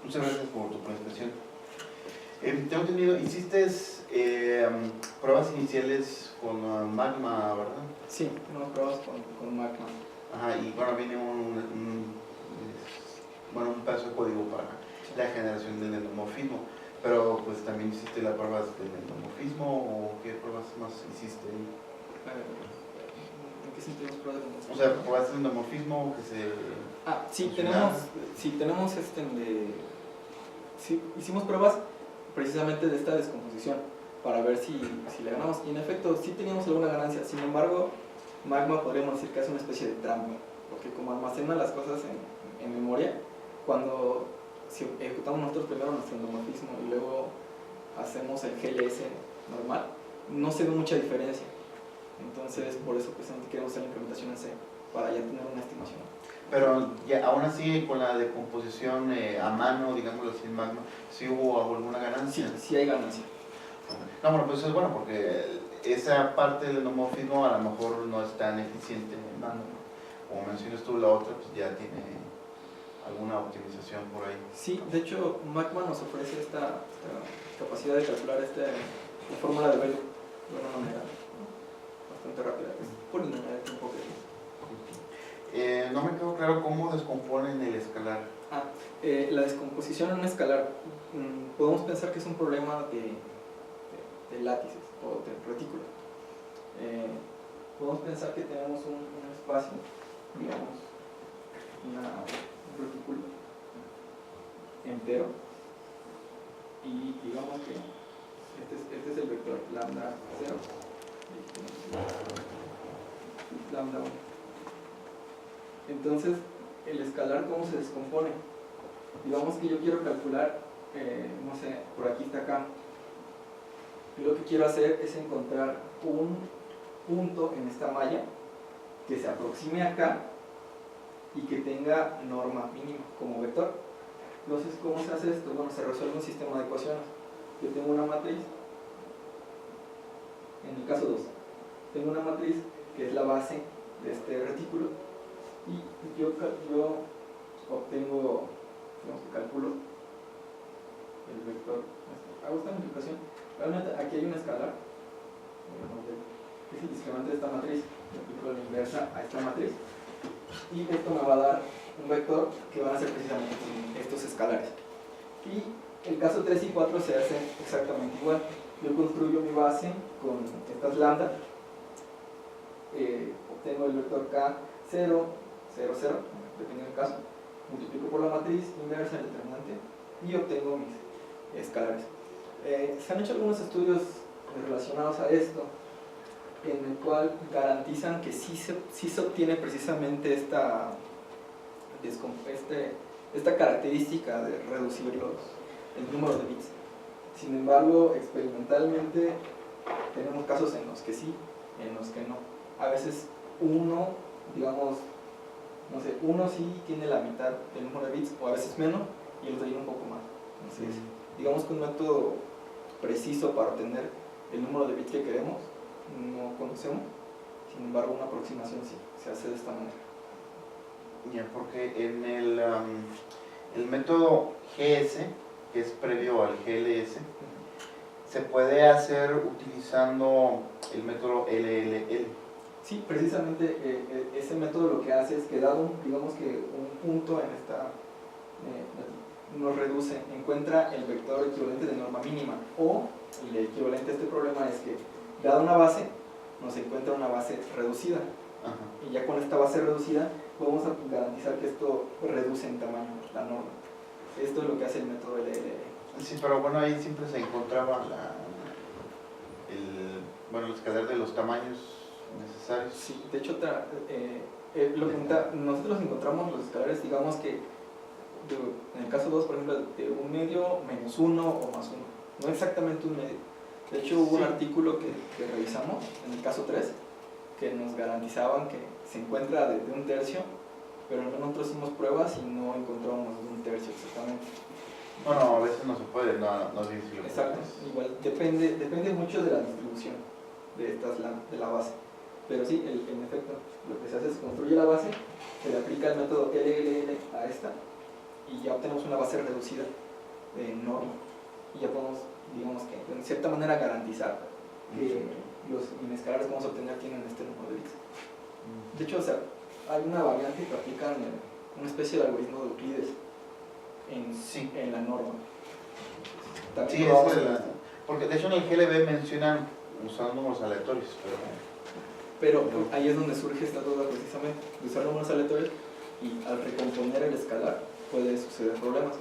Muchas gracias por tu presentación. Tengo entendido, hiciste pruebas iniciales con Magma, ¿verdad? Sí, tenemos pruebas con Magma. Ajá, y bueno, viene un pedazo de código para la generación del endomorfismo, pero pues también hiciste las pruebas del endomorfismo, ¿o qué pruebas más hiciste ahí? ¿En qué sentido pruebas de endomorfismo? O sea, pruebas del endomorfismo que se... Sí, hicimos pruebas precisamente de esta descomposición para ver si le ganamos, y en efecto sí teníamos alguna ganancia. Sin embargo, Magma podríamos decir que es una especie de trampa, porque como almacena las cosas en memoria, si ejecutamos nosotros primero nuestro endomorfismo y luego hacemos el GLS normal, no se ve mucha diferencia. Entonces por eso precisamente queremos hacer la implementación en C para ya tener una estimación. Pero ya, aún así, con la decomposición a mano, digámoslo así, en Magma, ¿sí hubo alguna ganancia? Sí hay ganancia. No, bueno, pues eso es bueno, porque esa parte del endomorfismo a lo mejor no es tan eficiente en mano. Como mencionas tú, la otra pues ya tiene alguna optimización por ahí. Sí, de hecho, Magma nos ofrece esta capacidad de calcular la fórmula de Bell de una manera bastante rápida. Es polinomial de tiempo que no me quedó claro cómo descomponen el escalar. La descomposición en un escalar, podemos pensar que es un problema de látices o de retículos. Podemos pensar que tenemos un espacio, digamos, un retículo entero, y digamos que este es el vector lambda 0, lambda 1. Entonces, el escalar, ¿cómo se descompone? Digamos que yo quiero calcular, no sé, por aquí está acá. Y lo que quiero hacer es encontrar un punto en esta malla que se aproxime acá y que tenga norma mínima como vector. Entonces, ¿cómo se hace esto? Bueno, se resuelve un sistema de ecuaciones. Yo tengo una matriz, en el caso 2, tengo una matriz que es la base de este retículo, y yo obtengo, digamos que calculo el vector. Hago esta multiplicación. Realmente aquí hay un escalar que es el discriminante de esta matriz. Yo aplico la inversa a esta matriz, y esto me va a dar un vector que van a ser precisamente estos escalares. Y El caso 3 y 4 se hace exactamente igual. Yo construyo mi base con estas lambda, obtengo el vector K0, 0, 0, dependiendo del caso, multiplico por la matriz inversa del determinante y obtengo mis escalares. Se han hecho algunos estudios relacionados a esto, en el cual garantizan que sí se obtiene precisamente esta característica de reducir el número de bits. Sin embargo, experimentalmente tenemos casos en los que sí, en los que no. A veces uno, digamos, no sé, uno sí tiene la mitad del número de bits, o a veces menos, y el otro tiene un poco más. Entonces, digamos que un método preciso para obtener el número de bits que queremos no conocemos, sin embargo una aproximación sí se hace de esta manera. Ya, porque en el método GS, que es previo al GLS, se puede hacer utilizando el método LLL. Sí, precisamente ese método lo que hace es que dado digamos que un punto en esta nos reduce, encuentra el vector equivalente de norma mínima, o el equivalente a este problema es que dada una base nos encuentra una base reducida. Ajá. Y ya con esta base reducida podemos garantizar que esto reduce en tamaño la norma. Esto es lo que hace el método LLL. Sí, pero bueno, ahí siempre se encontraba el escalar de los tamaños necesarios. Sí, de hecho, nosotros encontramos los escalares, digamos que en el caso 2, por ejemplo, de un medio menos 1 o más 1, no exactamente un medio. De hecho, hubo un artículo que revisamos en el caso 3 que nos garantizaban que se encuentra de un tercio, pero nosotros hicimos pruebas y no encontramos de un tercio exactamente. Bueno, a veces no se puede, no sé si lo Exacto, igual depende mucho de la distribución de la base. Pero sí, en efecto, lo que se hace es construye la base, se le aplica el método LLL a esta y ya obtenemos una base reducida de norma y ya podemos, digamos que en cierta manera garantizar que los inescalares que vamos a obtener tienen este número de bits. De hecho, o sea, hay una variante que aplican una especie de algoritmo de Euclides en la norma. También sí, porque de hecho en el GLB mencionan usando números aleatorios, pero ahí es donde surge esta duda precisamente, de usar números aleatorios y al recomponer el escalar puede suceder problemas.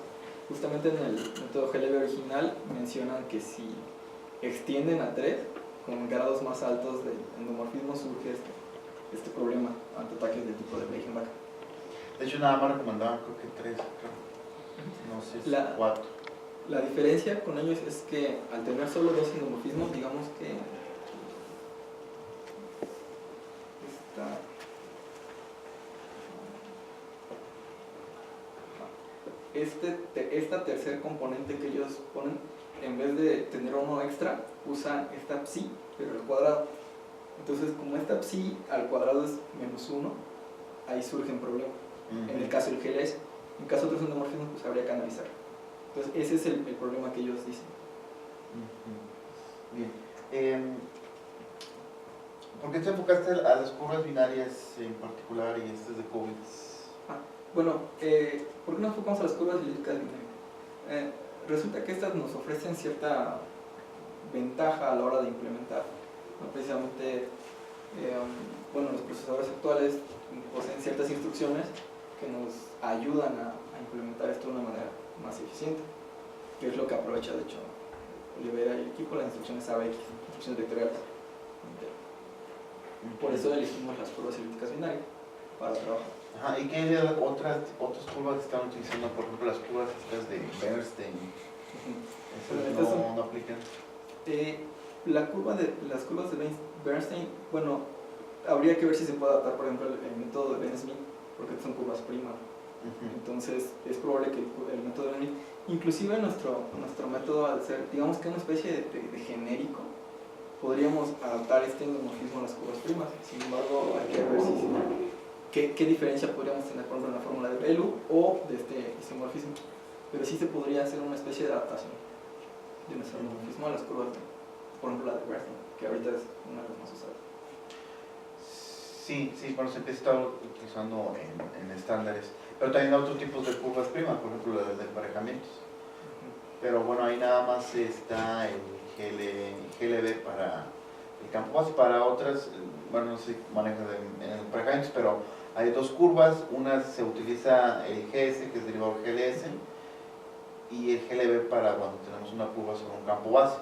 Justamente en el método GLB original mencionan que si extienden a 3, con grados más altos de endomorfismo surge este problema ante ataques del tipo de Bleichen-Bach. de hecho nada más recomendaban creo que 3, no sé si 4. La diferencia con ellos es que al tener solo 2 endomorfismos, digamos que esta tercer componente que ellos ponen, en vez de tener uno extra, usan esta psi, pero al cuadrado. Entonces, como esta psi al cuadrado es menos 1, ahí surgen problemas. En el caso del GLS, en caso de otros endomorfismos, pues habría que analizar. Entonces, ese es el problema que ellos dicen. Bien. ¿Por qué te enfocaste a las curvas binarias en particular y estas de COVID? Bueno, ¿por qué nos enfocamos a las curvas elípticas binarias? Resulta que estas nos ofrecen cierta ventaja a la hora de implementar, ¿no? Precisamente, los procesadores actuales poseen ciertas instrucciones que nos ayudan a implementar esto de una manera más eficiente, que es lo que aprovecha, de hecho, Olivera y el equipo, las instrucciones ABX, instrucciones vectoriales. Por eso elegimos las curvas elípticas binarias para trabajar. Ajá, ¿y qué otras curvas están utilizando? Por ejemplo, las curvas estas de Bernstein. ¿Esas no aplican? Las curvas de Bernstein, bueno, habría que ver si se puede adaptar, por ejemplo, el método de Ben-Smith, porque son curvas primas. Entonces, es probable que el método de Ben-Smith, inclusive nuestro método, al ser, digamos que una especie de genérico, podríamos adaptar este endomorfismo a las curvas primas. Sin embargo, hay que ver qué diferencia podríamos tener, por ejemplo, en la fórmula de Belu o de este isomorfismo. Pero sí se podría hacer una especie de adaptación de nuestro endomorfismo a las curvas, por ejemplo, la de Bernstein, que ahorita es una de las más usadas. Sí, bueno, se empieza a estar utilizando en estándares. Pero también hay otros tipos de curvas primas, por ejemplo, las de emparejamientos. pero bueno, ahí nada más está el GLB para el campo base. Para otras, bueno, no sé si maneja en el Pragines, pero hay dos curvas. Una se utiliza el GS, que es derivado del GLS, y el GLB para cuando tenemos una curva sobre un campo base,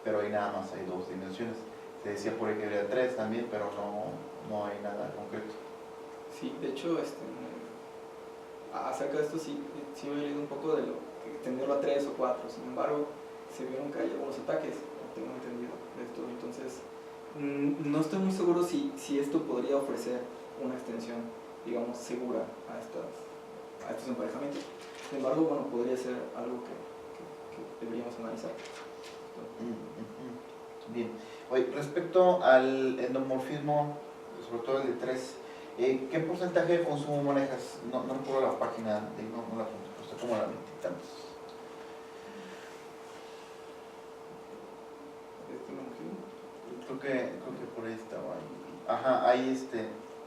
pero ahí nada más hay dos dimensiones. Se decía por ahí que había tres también, pero no hay nada concreto. Sí, de hecho, acerca de esto sí me he leído un poco de lo que extenderlo a 3 o 4, sin embargo, se vieron que hay algunos ataques, tengo entendido de esto, entonces no estoy muy seguro si esto podría ofrecer una extensión, digamos, segura a estos emparejamientos. Sin embargo, bueno, podría ser algo que deberíamos analizar. Bien. Oye, respecto al endomorfismo, sobre todo el de 3, ¿qué porcentaje de consumo manejas? No recuerdo la página, no la apunto, pero está como a la 20 y tantos. Creo que por ahí estaba. Ajá, ahí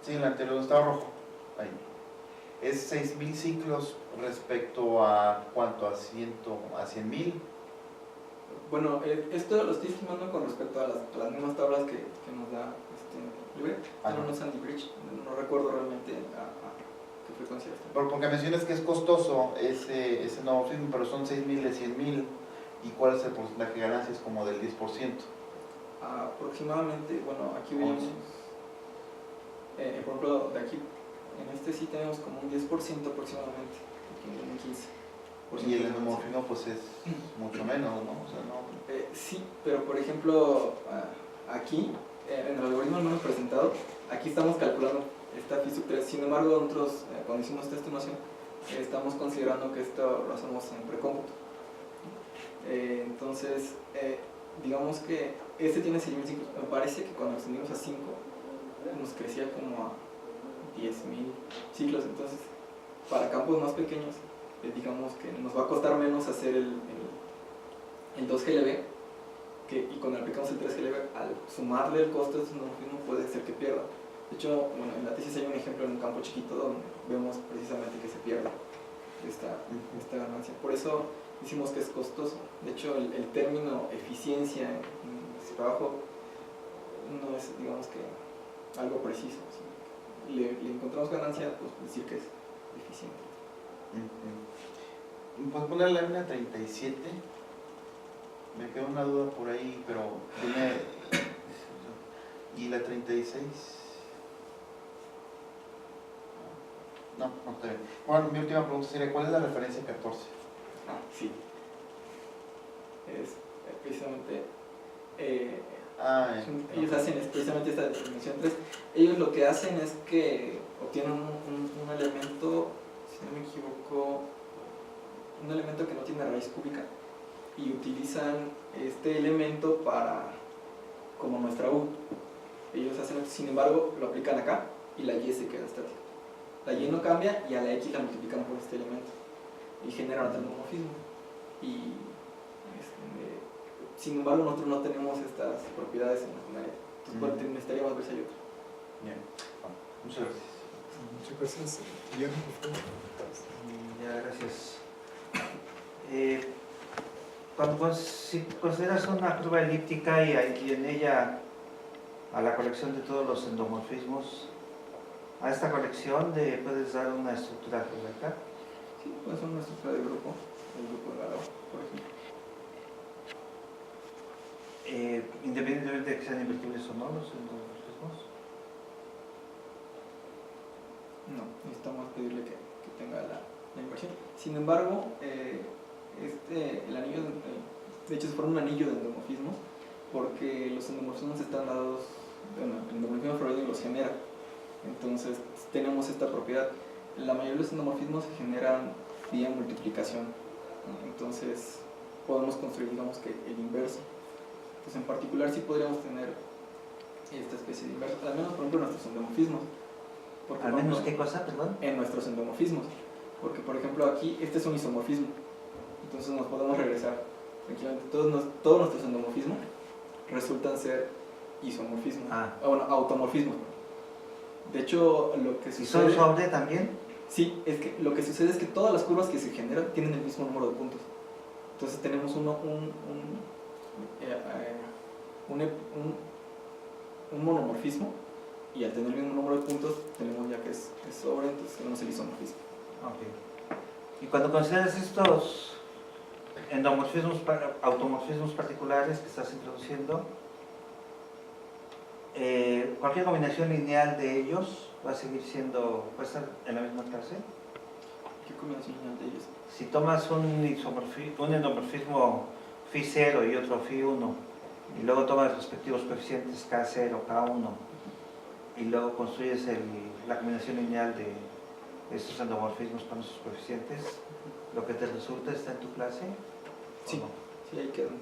sí, en la anterior estaba rojo. Ahí. Es 6,000 ciclos respecto a ¿cuánto? A 100,000. Bueno, esto lo estoy estimando con respecto a las mismas tablas que nos da Libre. No nos Sandy Bridge, no recuerdo realmente a qué frecuencia está. Porque mencionas que es costoso ese endomorfismo, pero son 6,000 de 100,000. ¿Y cuál es el porcentaje de ganancias? Como del 10%. Aproximadamente, bueno, aquí vemos, por ejemplo, de aquí, en este sí tenemos como un 10% aproximadamente, aquí en un 15%. Y el endomorfismo pues es mucho menos, ¿no? O sea, no. Sí, pero por ejemplo, aquí, en el algoritmo al menos presentado, aquí estamos calculando esta phi sub 3, sin embargo nosotros cuando hicimos esta estimación estamos considerando que esto lo hacemos en precómputo. Entonces, digamos que este tiene 6,000 ciclos, me parece que cuando extendimos a 5 nos crecía como a 10,000 ciclos, entonces para campos más pequeños digamos que nos va a costar menos hacer el 2GLB y cuando aplicamos el 3GLB, al sumarle el costo de este endomorfismo puede ser que pierda. De hecho, bueno, en la tesis hay un ejemplo en un campo chiquito donde vemos precisamente que se pierde esta ganancia. Por eso decimos que es costoso. De hecho, el término eficiencia en este trabajo no es, digamos que, algo preciso. Si le encontramos ganancia, pues decir que es eficiente. ¿Puedes poner la lámina 37? Me quedó una duda por ahí, pero tiene... ¿Y la 36? No, está bien. Bueno, mi última pregunta sería, ¿cuál es la referencia 14? Sí. Es precisamente... ellos hacen precisamente esta dimensión 3. Ellos lo que hacen es que obtienen un elemento, si no me equivoco, un elemento que no tiene raíz cúbica y utilizan este elemento como nuestra U. Ellos hacen esto, sin embargo, lo aplican acá y la Y se queda estática. La Y no cambia y a la X la multiplican por este elemento y generan otro endomorfismo. Y sin embargo, nosotros no tenemos estas propiedades en la binaria. Entonces, necesitaríamos ver si hay otro. Bien, bueno, muchas gracias. Muchas gracias. Guillermo, por favor. Ya, gracias. Si consideras una curva elíptica y en ella a la colección de todos los endomorfismos, a esta colección le puedes dar una estructura correcta. Sí, puede ser una estructura de grupo, el grupo de Galois, por ejemplo. Independientemente de que sean invertibles o no los endomorfismos. No, necesitamos pedirle que tenga la inversión. Sin embargo, el anillo, de hecho se forma un anillo de endomorfismos porque los endomorfismos están dados, bueno, el endomorfismo freudiano los genera. Entonces tenemos esta propiedad. La mayoría de los endomorfismos se generan vía multiplicación, ¿no? Entonces podemos construir, digamos que el inverso. Entonces en particular sí podríamos tener esta especie de inverso, al menos por ejemplo en nuestros endomorfismos. ¿Al menos qué cosa, perdón? En nuestros endomorfismos. Porque por ejemplo aquí este es un isomorfismo. Entonces nos podemos regresar tranquilamente. Todos nuestros endomorfismos resultan ser isomorfismos. Bueno, automorfismos. De hecho, lo que sucede... ¿Y son sobre también? Sí, es que lo que sucede es que todas las curvas que se generan tienen el mismo número de puntos. Entonces tenemos un monomorfismo, y al tener el mismo número de puntos tenemos ya que es sobre, entonces tenemos el isomorfismo. Ok. Y cuando consideras estos endomorfismos, automorfismos particulares que estás introduciendo, cualquier combinación lineal de ellos va a seguir siendo, va a estar en la misma clase. ¿Qué combinación lineal de ellos? Si tomas un endomorfismo Φ0 y otro Φ1, y luego tomas los respectivos coeficientes K0, K1, y luego construyes la combinación lineal de estos endomorfismos con esos coeficientes, ¿lo que te resulta está en tu clase? Sí. ¿O no? Sí, ahí quedan.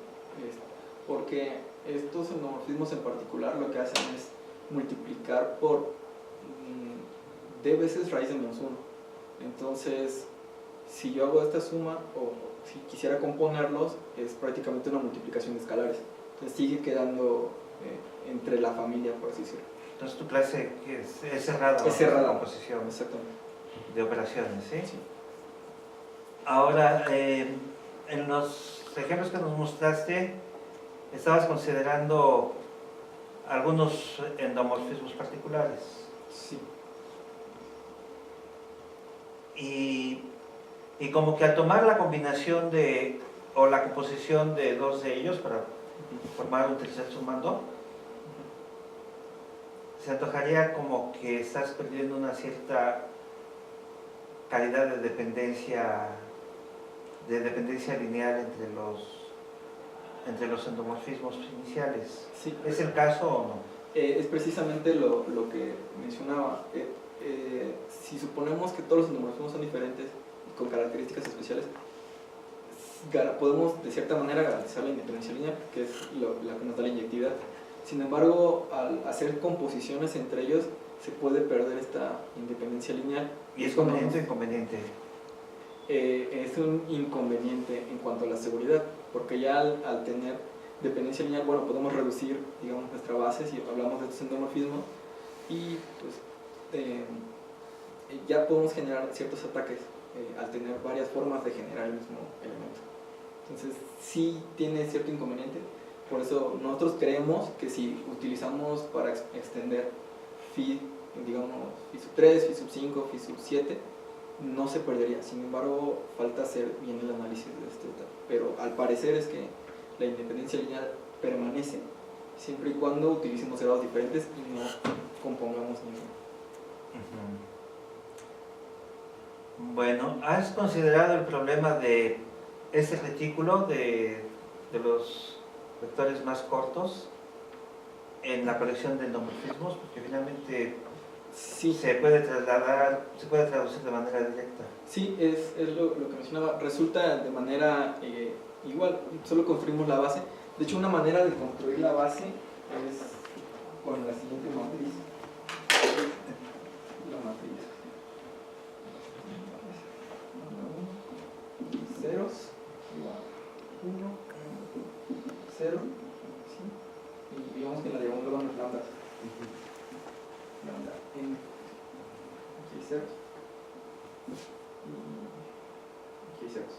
Porque estos endomorfismos en particular lo que hacen es multiplicar por d veces raíz de menos 1. Entonces, si yo hago esta suma, o si quisiera componerlos, es prácticamente una multiplicación de escalares. Entonces sigue quedando entre la familia, por así decirlo. Entonces tu clase es cerrada. Es cerrada. La composición Exactamente. de operaciones, ¿sí? Sí. Ahora, en los ejemplos que nos mostraste, estabas considerando algunos endomorfismos particulares. Sí. Y como que al tomar la combinación o la composición de dos de ellos para formar un tercer sumando, se antojaría como que estás perdiendo una cierta calidad de dependencia lineal entre los endomorfismos iniciales. Sí. ¿Es el caso o no? Es precisamente lo que mencionaba. Si suponemos que todos los endomorfismos son diferentes y con características especiales, podemos de cierta manera garantizar la independencia lineal, que es la que nos da la inyectividad. Sin embargo, al hacer composiciones entre ellos, se puede perder esta independencia lineal. ¿Y es conveniente o inconveniente? Es un inconveniente en cuanto a la seguridad, porque ya al tener dependencia lineal, bueno, podemos reducir, digamos, nuestra base si hablamos de estos endomorfismos, y pues ya podemos generar ciertos ataques al tener varias formas de generar el mismo elemento. Entonces sí tiene cierto inconveniente. Por eso nosotros creemos que si utilizamos para extender Φ, digamos, Φ3, Φ5, Φ7, no se perdería. Sin embargo, falta hacer bien el análisis de este detalle. Pero al parecer es que la independencia lineal permanece siempre y cuando utilicemos grados diferentes y no compongamos ninguno. Bueno, ¿has considerado el problema de ese retículo de los vectores más cortos en la colección de endomorfismos? Porque finalmente Sí, se puede trasladar, se puede traducir de manera directa. sí, es lo que mencionaba. Resulta de manera igual, solo construimos la base. De hecho, una manera de construir la base es con la siguiente matriz. La matriz. Ceros, igual, 1, 0, ¿sí? Y digamos que en la diagonal van las lambdas. Lambda n. Aquí hay ceros. Y aquí hay ceros.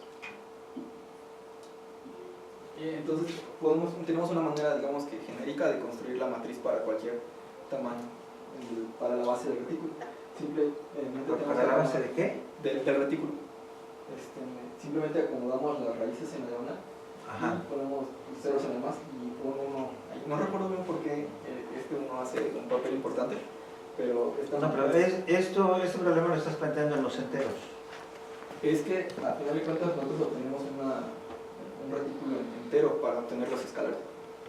Entonces tenemos una manera, digamos que genérica, de construir la matriz para cualquier tamaño, para la base del retículo. Simplemente ¿Para la base de qué? Del retículo. Simplemente acomodamos las raíces en la diagonal. Ajá. Y ponemos ceros en el más y pongo uno ahí. No recuerdo bien por qué este uno hace un papel importante, pero este problema lo estás planteando en los enteros. es que a final de cuentas nosotros obtenemos un retículo entero para obtener los escalares.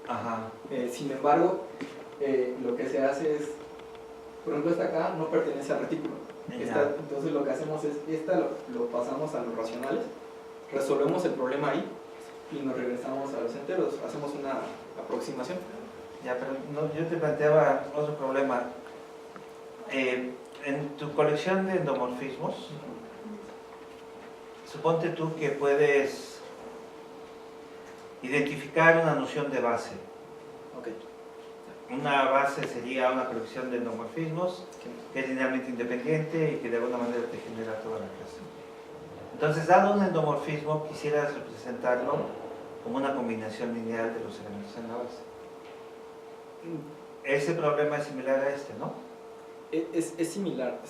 Ajá. Sin embargo, lo que se hace es, por ejemplo, esta acá no pertenece al retículo. Entonces lo que hacemos es, lo pasamos a los racionales, resolvemos el problema ahí y nos regresamos a los enteros, hacemos una aproximación. Ya, pero no, yo te planteaba otro problema. En tu colección de endomorfismos, suponte tú que puedes identificar una noción de base. Ok. Una base sería una colección de endomorfismos que es linealmente independiente y que de alguna manera te genera toda la clase. Entonces, dado un endomorfismo, quisieras representarlo como una combinación lineal de los elementos en la base. Ese problema es similar a este, ¿no? Es similar.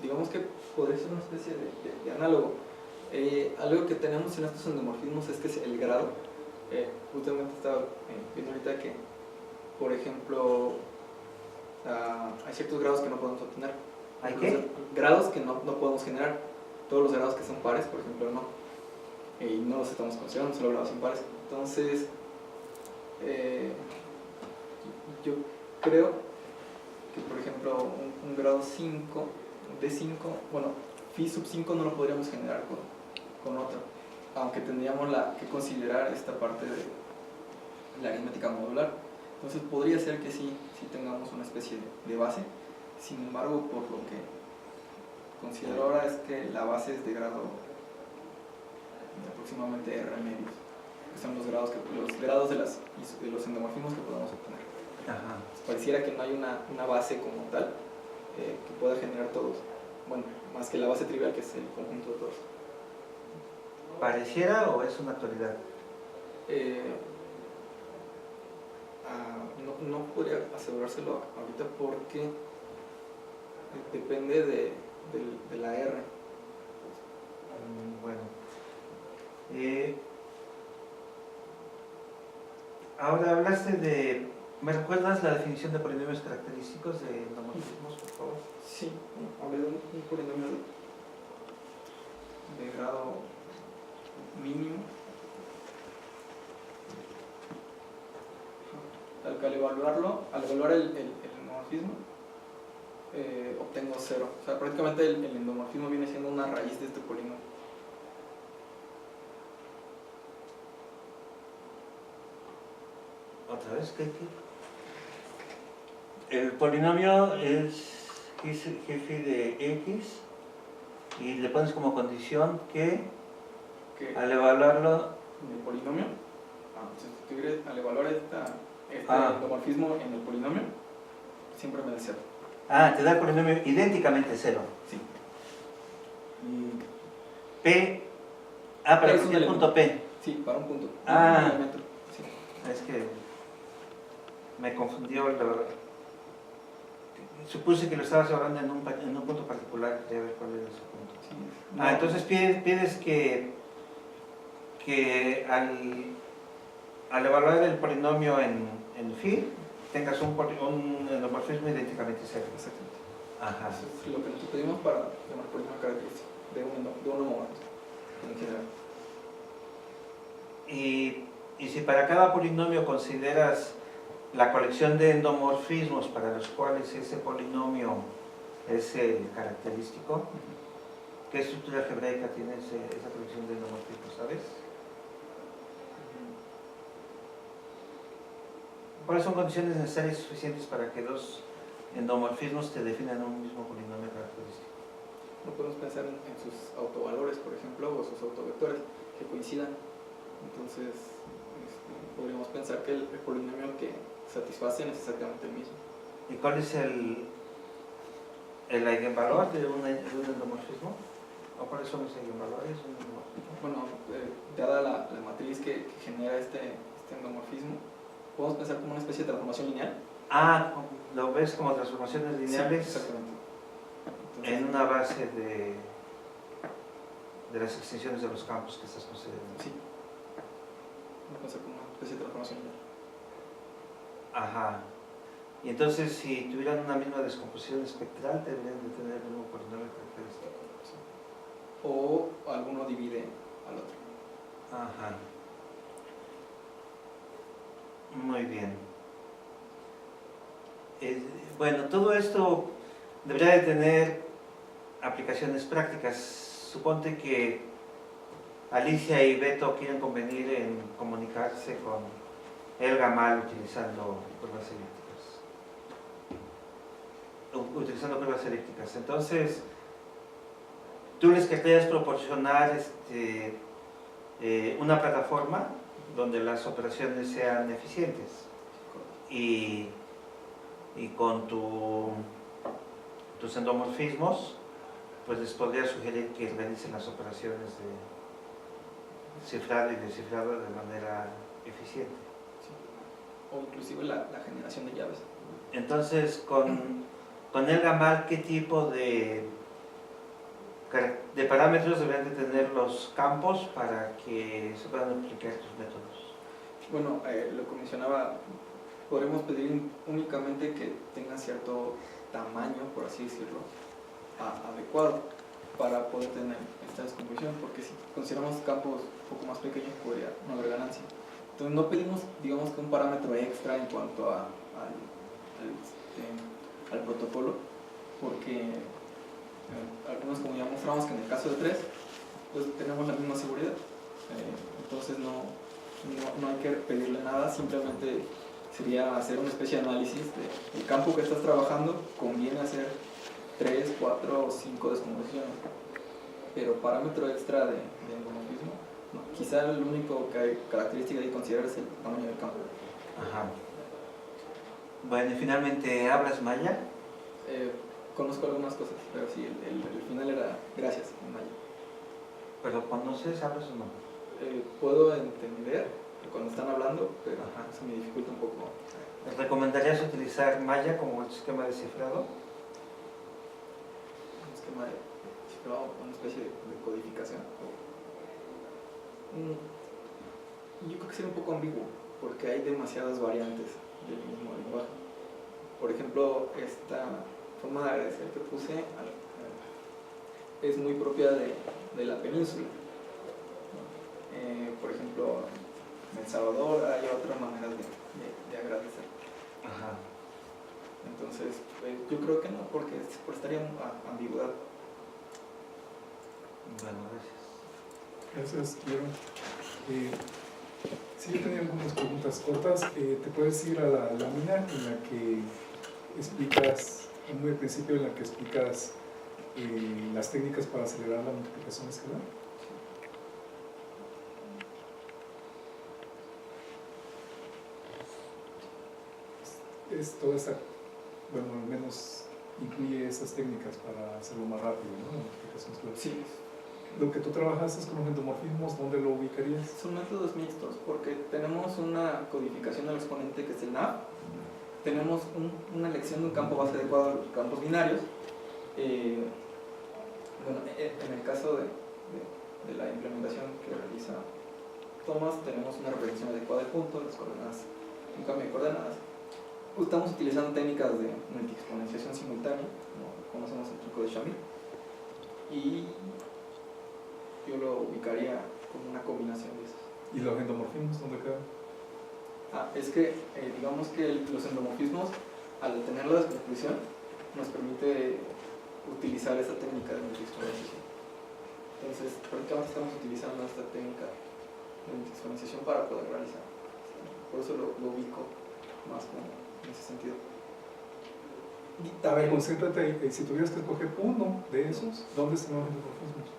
Digamos que podría ser una especie de análogo. Algo que tenemos en estos endomorfismos es que el grado, justamente estaba viendo ahorita que, por ejemplo, hay ciertos grados que no podemos obtener. ¿Hay qué? Grados que no podemos generar. Todos los grados que son pares, por ejemplo, no. Y no los estamos considerando, solo grados impares. Entonces, yo creo que, por ejemplo, un grado 5, de 5, bueno, phi sub 5 no lo podríamos generar con otro, aunque tendríamos que considerar esta parte de la aritmética modular. Entonces podría ser que sí tengamos una especie de base. Sin embargo, por lo que considero ahora es que la base es de grado de aproximadamente R medios, que son los grados de los endomorfismos que podemos obtener. Ajá. Pareciera que no hay una base como tal que pueda generar todos. Bueno, más que la base trivial, que es el conjunto de todos. ¿Pareciera o es una actualidad? No podría asegurárselo ahorita porque depende de la R. Bueno. Ahora hablaste de... ¿Me recuerdas la definición de polinomios característicos de endomorfismos, por favor? Sí, hablé de un polinomio de grado mínimo. Al evaluar el endomorfismo, obtengo 0. O sea, prácticamente el endomorfismo viene siendo una raíz de este polinomio. ¿Otra vez? ¿Qué? El polinomio es jefe de X y le pones como condición que al evaluarlo... ¿El polinomio? Al evaluar este endomorfismo en el polinomio, siempre me da 0. Te da el polinomio idénticamente 0. Sí. Y P... para P es cualquier un punto P. Sí, para un punto. Ah. Un elemento. Sí. Es que me confundió. Supuse que lo estabas hablando en un punto particular. Quería ver cuál era ese punto. Sí. Entonces pides que al evaluar el polinomio en phi tengas un endomorfismo idénticamente 0. Exactamente. Ajá. Eso es lo que nosotros pedimos para llamar polinomio característico de un homomorfismo en general. Y si para cada polinomio consideras la colección de endomorfismos para los cuales ese polinomio es el característico, ¿qué estructura algebraica tiene esa colección de endomorfismos, sabes? ¿Cuáles son condiciones necesarias y suficientes para que dos endomorfismos te definan un mismo polinomio característico? No podemos pensar en sus autovalores, por ejemplo, o sus autovectores que coincidan. Entonces, podríamos pensar que el polinomio que satisfacen es exactamente el mismo. ¿Y cuál es el eigenvalor de un endomorfismo? ¿O cuáles son los eigenvalores de un endomorfismo? Bueno, dada la matriz que genera este endomorfismo, podemos pensar como una especie de transformación lineal. ¿Lo ves como transformaciones lineales? Sí, exactamente. Entonces, En una base de las extensiones de los campos que estás considerando. sí. Vamos a pensar como una especie de transformación lineal. Ajá. Y entonces, si tuvieran una misma descomposición espectral, deberían de tener el mismo polinomio característico. Sí. O alguno divide al otro. Ajá. Muy bien. Bueno, todo esto debería de tener aplicaciones prácticas. Suponte que Alicia y Beto quieren convenir en comunicarse con el Gamal utilizando pruebas elípticas. Entonces, tú les querrías proporcionar una plataforma donde las operaciones sean eficientes y con tus endomorfismos pues les podría sugerir que realicen las operaciones de cifrado y descifrado de manera eficiente. O inclusive la generación de llaves. Entonces, con el Gamal, ¿qué tipo de parámetros deben de tener los campos para que se puedan aplicar estos métodos? Bueno, lo que mencionaba, podremos pedir únicamente que tenga cierto tamaño, por así decirlo, adecuado para poder tener esta descomposición, porque si consideramos campos un poco más pequeños podría no haber ganancia. Entonces no pedimos, digamos, que un parámetro extra en cuanto al protocolo, porque algunos, como ya mostramos, que en el caso de 3 pues tenemos la misma seguridad, entonces no hay que pedirle nada, simplemente sería hacer una especie de análisis del campo que estás trabajando, conviene hacer 3, 4 o 5 descomposiciones, pero parámetro extra de endomorfismo, no. Quizá el único característica que considerar es el tamaño del campo. Ajá. Bueno, y finalmente, ¿hablas maya? Conozco algunas cosas, pero sí, el final era gracias en maya. ¿Pero conoces, hablas o no? Puedo entender cuando están hablando, pero se me dificulta un poco. ¿Les recomendarías utilizar maya como el sistema de cifrado? Un esquema de cifrado, una especie de codificación. Yo creo que sería un poco ambiguo, porque hay demasiadas variantes del mismo lenguaje. Por ejemplo, esta forma de agradecer que puse es muy propia de la península. Por ejemplo, en El Salvador hay otras maneras de agradecer. Ajá. Entonces, yo creo que no, porque estaría ambigüedad. Bueno, gracias. Gracias, Guillermo. Sí, yo tenía algunas preguntas cortas. ¿Te puedes ir a la lámina en la que explicas, muy al principio, en la que explicas las técnicas para acelerar la multiplicación escalar? Es toda esta, bueno, al menos incluye esas técnicas para hacerlo más rápido, ¿no? La multiplicación escalar. Sí. Lo que tú trabajas es con los endomorfismos, ¿dónde lo ubicarías? Son métodos mixtos, porque tenemos una codificación del exponente que es el nav, tenemos una elección de un campo base adecuado a los campos binarios. Bueno, en el caso de la implementación que realiza Thomas, tenemos una representación adecuada de puntos, las coordenadas, un cambio de coordenadas. Estamos utilizando técnicas de multiexponenciación simultánea, como conocemos el truco de Shamir, y yo lo ubicaría como una combinación de esas. ¿Y los endomorfismos dónde quedan? Es que digamos que los endomorfismos, al tener la descomposición, nos permite utilizar esta técnica de multiexponenciación. Entonces, prácticamente estamos utilizando esta técnica de multiexponenciación para poder realizar. Por eso lo ubico más como en ese sentido. A ver, concéntrate, si tuvieras que escoger uno de esos, ¿dónde están los endomorfismos?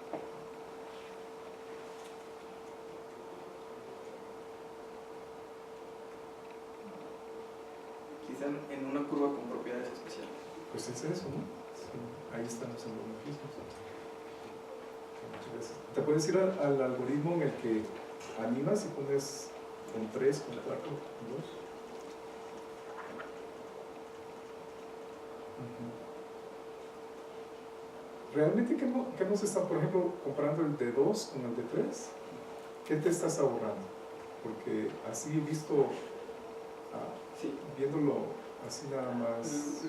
Quizá en una curva con propiedades especiales. Pues es eso, ¿no? Sí, ahí están los endomorfismos. Muchas gracias. ¿Te puedes ir al algoritmo en el que animas y pones con 3, con 4, con 2? ¿Realmente qué nos está, por ejemplo, comparando el de 2 con el de 3? ¿Qué te estás ahorrando? Porque así visto, Sí. viéndolo así nada más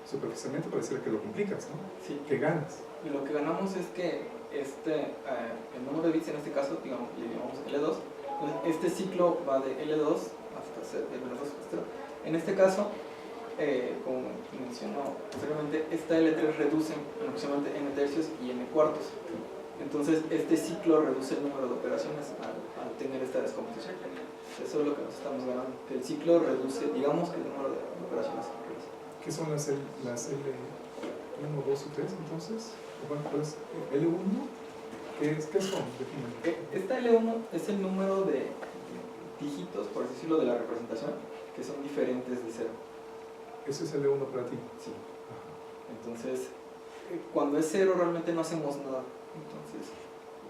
superficialmente, pareciera que lo complicas, ¿no? Sí. ¿Qué ganas? Y lo que ganamos es que el número de bits en este caso, digamos, le llamamos L2, entonces este ciclo va de L2 hasta L2 hasta 0. En este caso, como mencionó anteriormente, esta L3 reduce aproximadamente n tercios y n cuartos. Entonces este ciclo reduce el número de operaciones al tener esta descomposición. Eso es lo que nos estamos ganando, que el ciclo reduce, digamos, que el número de operaciones que realiza. ¿Qué son las L1, 2 y 3 entonces? Bueno, pues, L1, ¿qué son? Esta L1 es el número de dígitos, por así decirlo, de la representación, que son diferentes de 0. Eso es L1 para ti. Sí. Entonces, cuando es 0 realmente no hacemos nada. Entonces,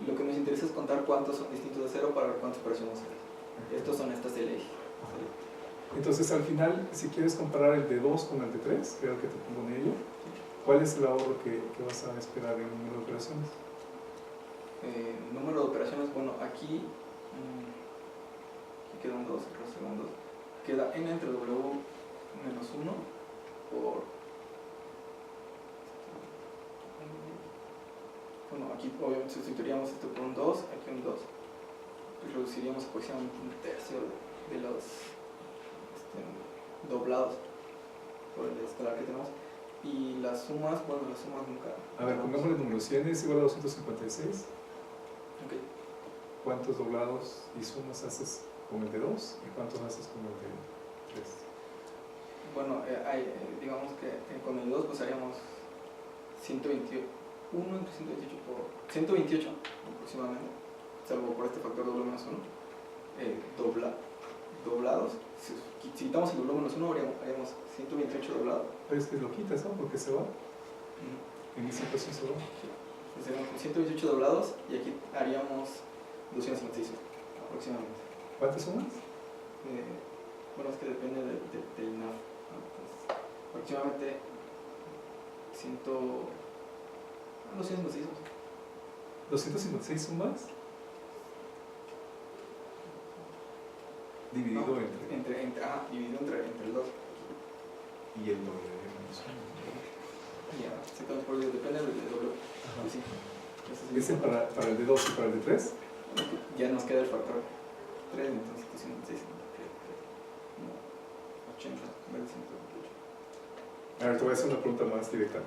lo que nos interesa es contar cuántos son distintos de 0 para ver cuántas operaciones hay. Estos son estas del eje. Entonces, al final, si quieres comparar el de 2 con el de 3, que era el que te pongo en ello, ¿cuál es el ahorro que vas a esperar en el número de operaciones? Número de operaciones, bueno, aquí quedan 2 segundos. Queda n entre w menos 1 por... Bueno, aquí obviamente sustituiríamos esto por un 2, aquí un 2. Y reduciríamos aproximadamente un tercio de los doblados por el escalar que tenemos. Y las sumas, bueno, las sumas nunca... A ver, pongámosle el número 100 es igual a 256. Ok. ¿Cuántos doblados y sumas haces con el de 2 y cuántos haces con el de 3? Bueno, digamos que con el 2 pues haríamos 128, 1 entre 128 por 128 aproximadamente, salvo por este factor W menos 1, doblados. Si quitamos el W menos 1 haríamos 128 doblados. Pero es que lo quitas, ¿no? Porque se va. En esa situación se va. Pues serían 128 doblados y aquí haríamos 256 aproximadamente. ¿Cuántas sumas? Bueno, es que depende del NAV. Entonces, aproximadamente 256. 256 sumas dividido No, entre dividido entre el 2. y el doble menos 1. Ya, exactamente, por ello depende del W. Pues sí. ¿Ese para el de 2 y para el de 3? Ya nos queda el factor 3, entonces 206, 80, vale 128. A ver, te voy a hacer una pregunta más directa.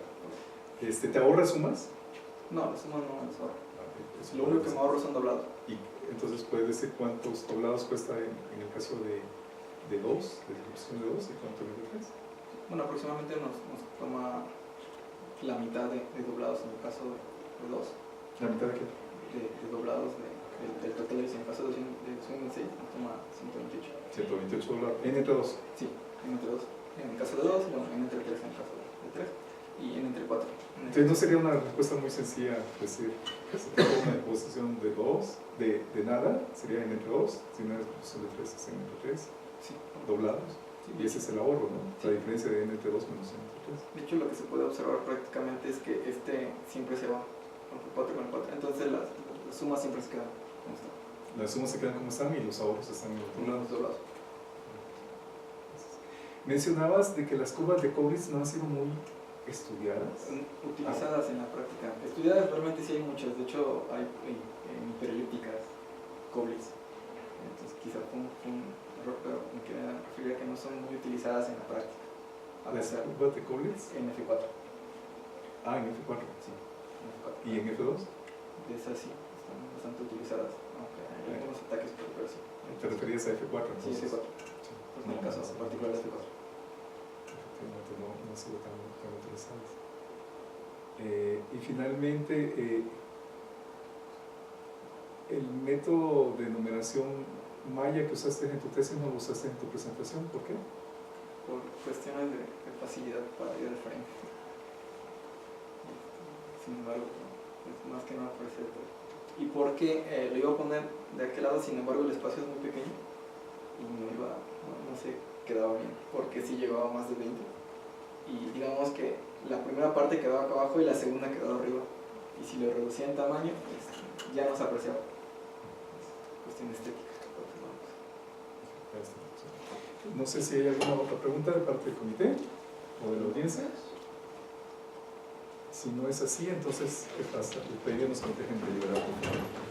¿Te ahorras sumas? No, la suma no es ahorro. Eso Lo único que puedes me ahorro son doblados. decir. Y entonces puedes decir cuántos doblados cuesta en el caso de 2, de la opción de 2, y cuánto en el de 3. Bueno, aproximadamente nos toma la mitad de doblados en el caso de 2. ¿La mitad de qué? De doblados del total de en el caso de 206 nos toma 128. 128 dólares. ¿En entre 2? Sí, n entre 2. En el caso de 2, bueno, n entre 3 en el caso de 3. Y n entre 4. Entonces no sería una respuesta muy sencilla decir que se tenga una exposición de 2, de nada, sería n entre 2, si una exposición de 3 es n entre 3, Sí. doblados. Sí. Y ese es el ahorro, ¿no? Sí. La diferencia de n entre 2 menos n entre 3. De hecho, lo que se puede observar prácticamente es que siempre se va con el 4 con el 4. Entonces las sumas siempre se quedan como están. Las sumas se quedan como están y los ahorros están en el otro lado. Los doblados. Mencionabas de que las curvas de Koblitz no han sido muy estudiadas. Utilizadas en la práctica. Estudiadas realmente sí hay muchas. De hecho, hay hiperelípticas Koblitz. Entonces, quizá fue un error, pero me quería referir a que no son muy utilizadas en la práctica. A ¿Las pesar curvas de Koblitz? en F4. Ah, en F4. Sí, en F4. ¿Y en F2? De esas sí, están bastante utilizadas. Aunque hay algunos ataques, pero sí. ¿Te referías a F4? Sí, Entonces? F4. Sí. En el caso particular de F4. Efectivamente, no han sido tan utilizadas. Y finalmente, el método de numeración maya que usaste en tu tesis no lo usaste en tu presentación. ¿Por qué? Por cuestiones de facilidad para ir al frame. Sin embargo, es más que nada por ese detalle. Y porque lo iba a poner de aquel lado, sin embargo el espacio es muy pequeño y no se quedaba bien, porque sí llegaba a más de 20. Y digamos que la primera parte quedaba acá abajo y la segunda quedaba arriba. Y si lo reducía en tamaño, pues ya no se apreciaba. Es cuestión estética. No sé si hay alguna otra pregunta de parte del comité o de la audiencia. Si no es así, entonces, ¿qué pasa? Le pedimos que nos dejen deliberar, por favor.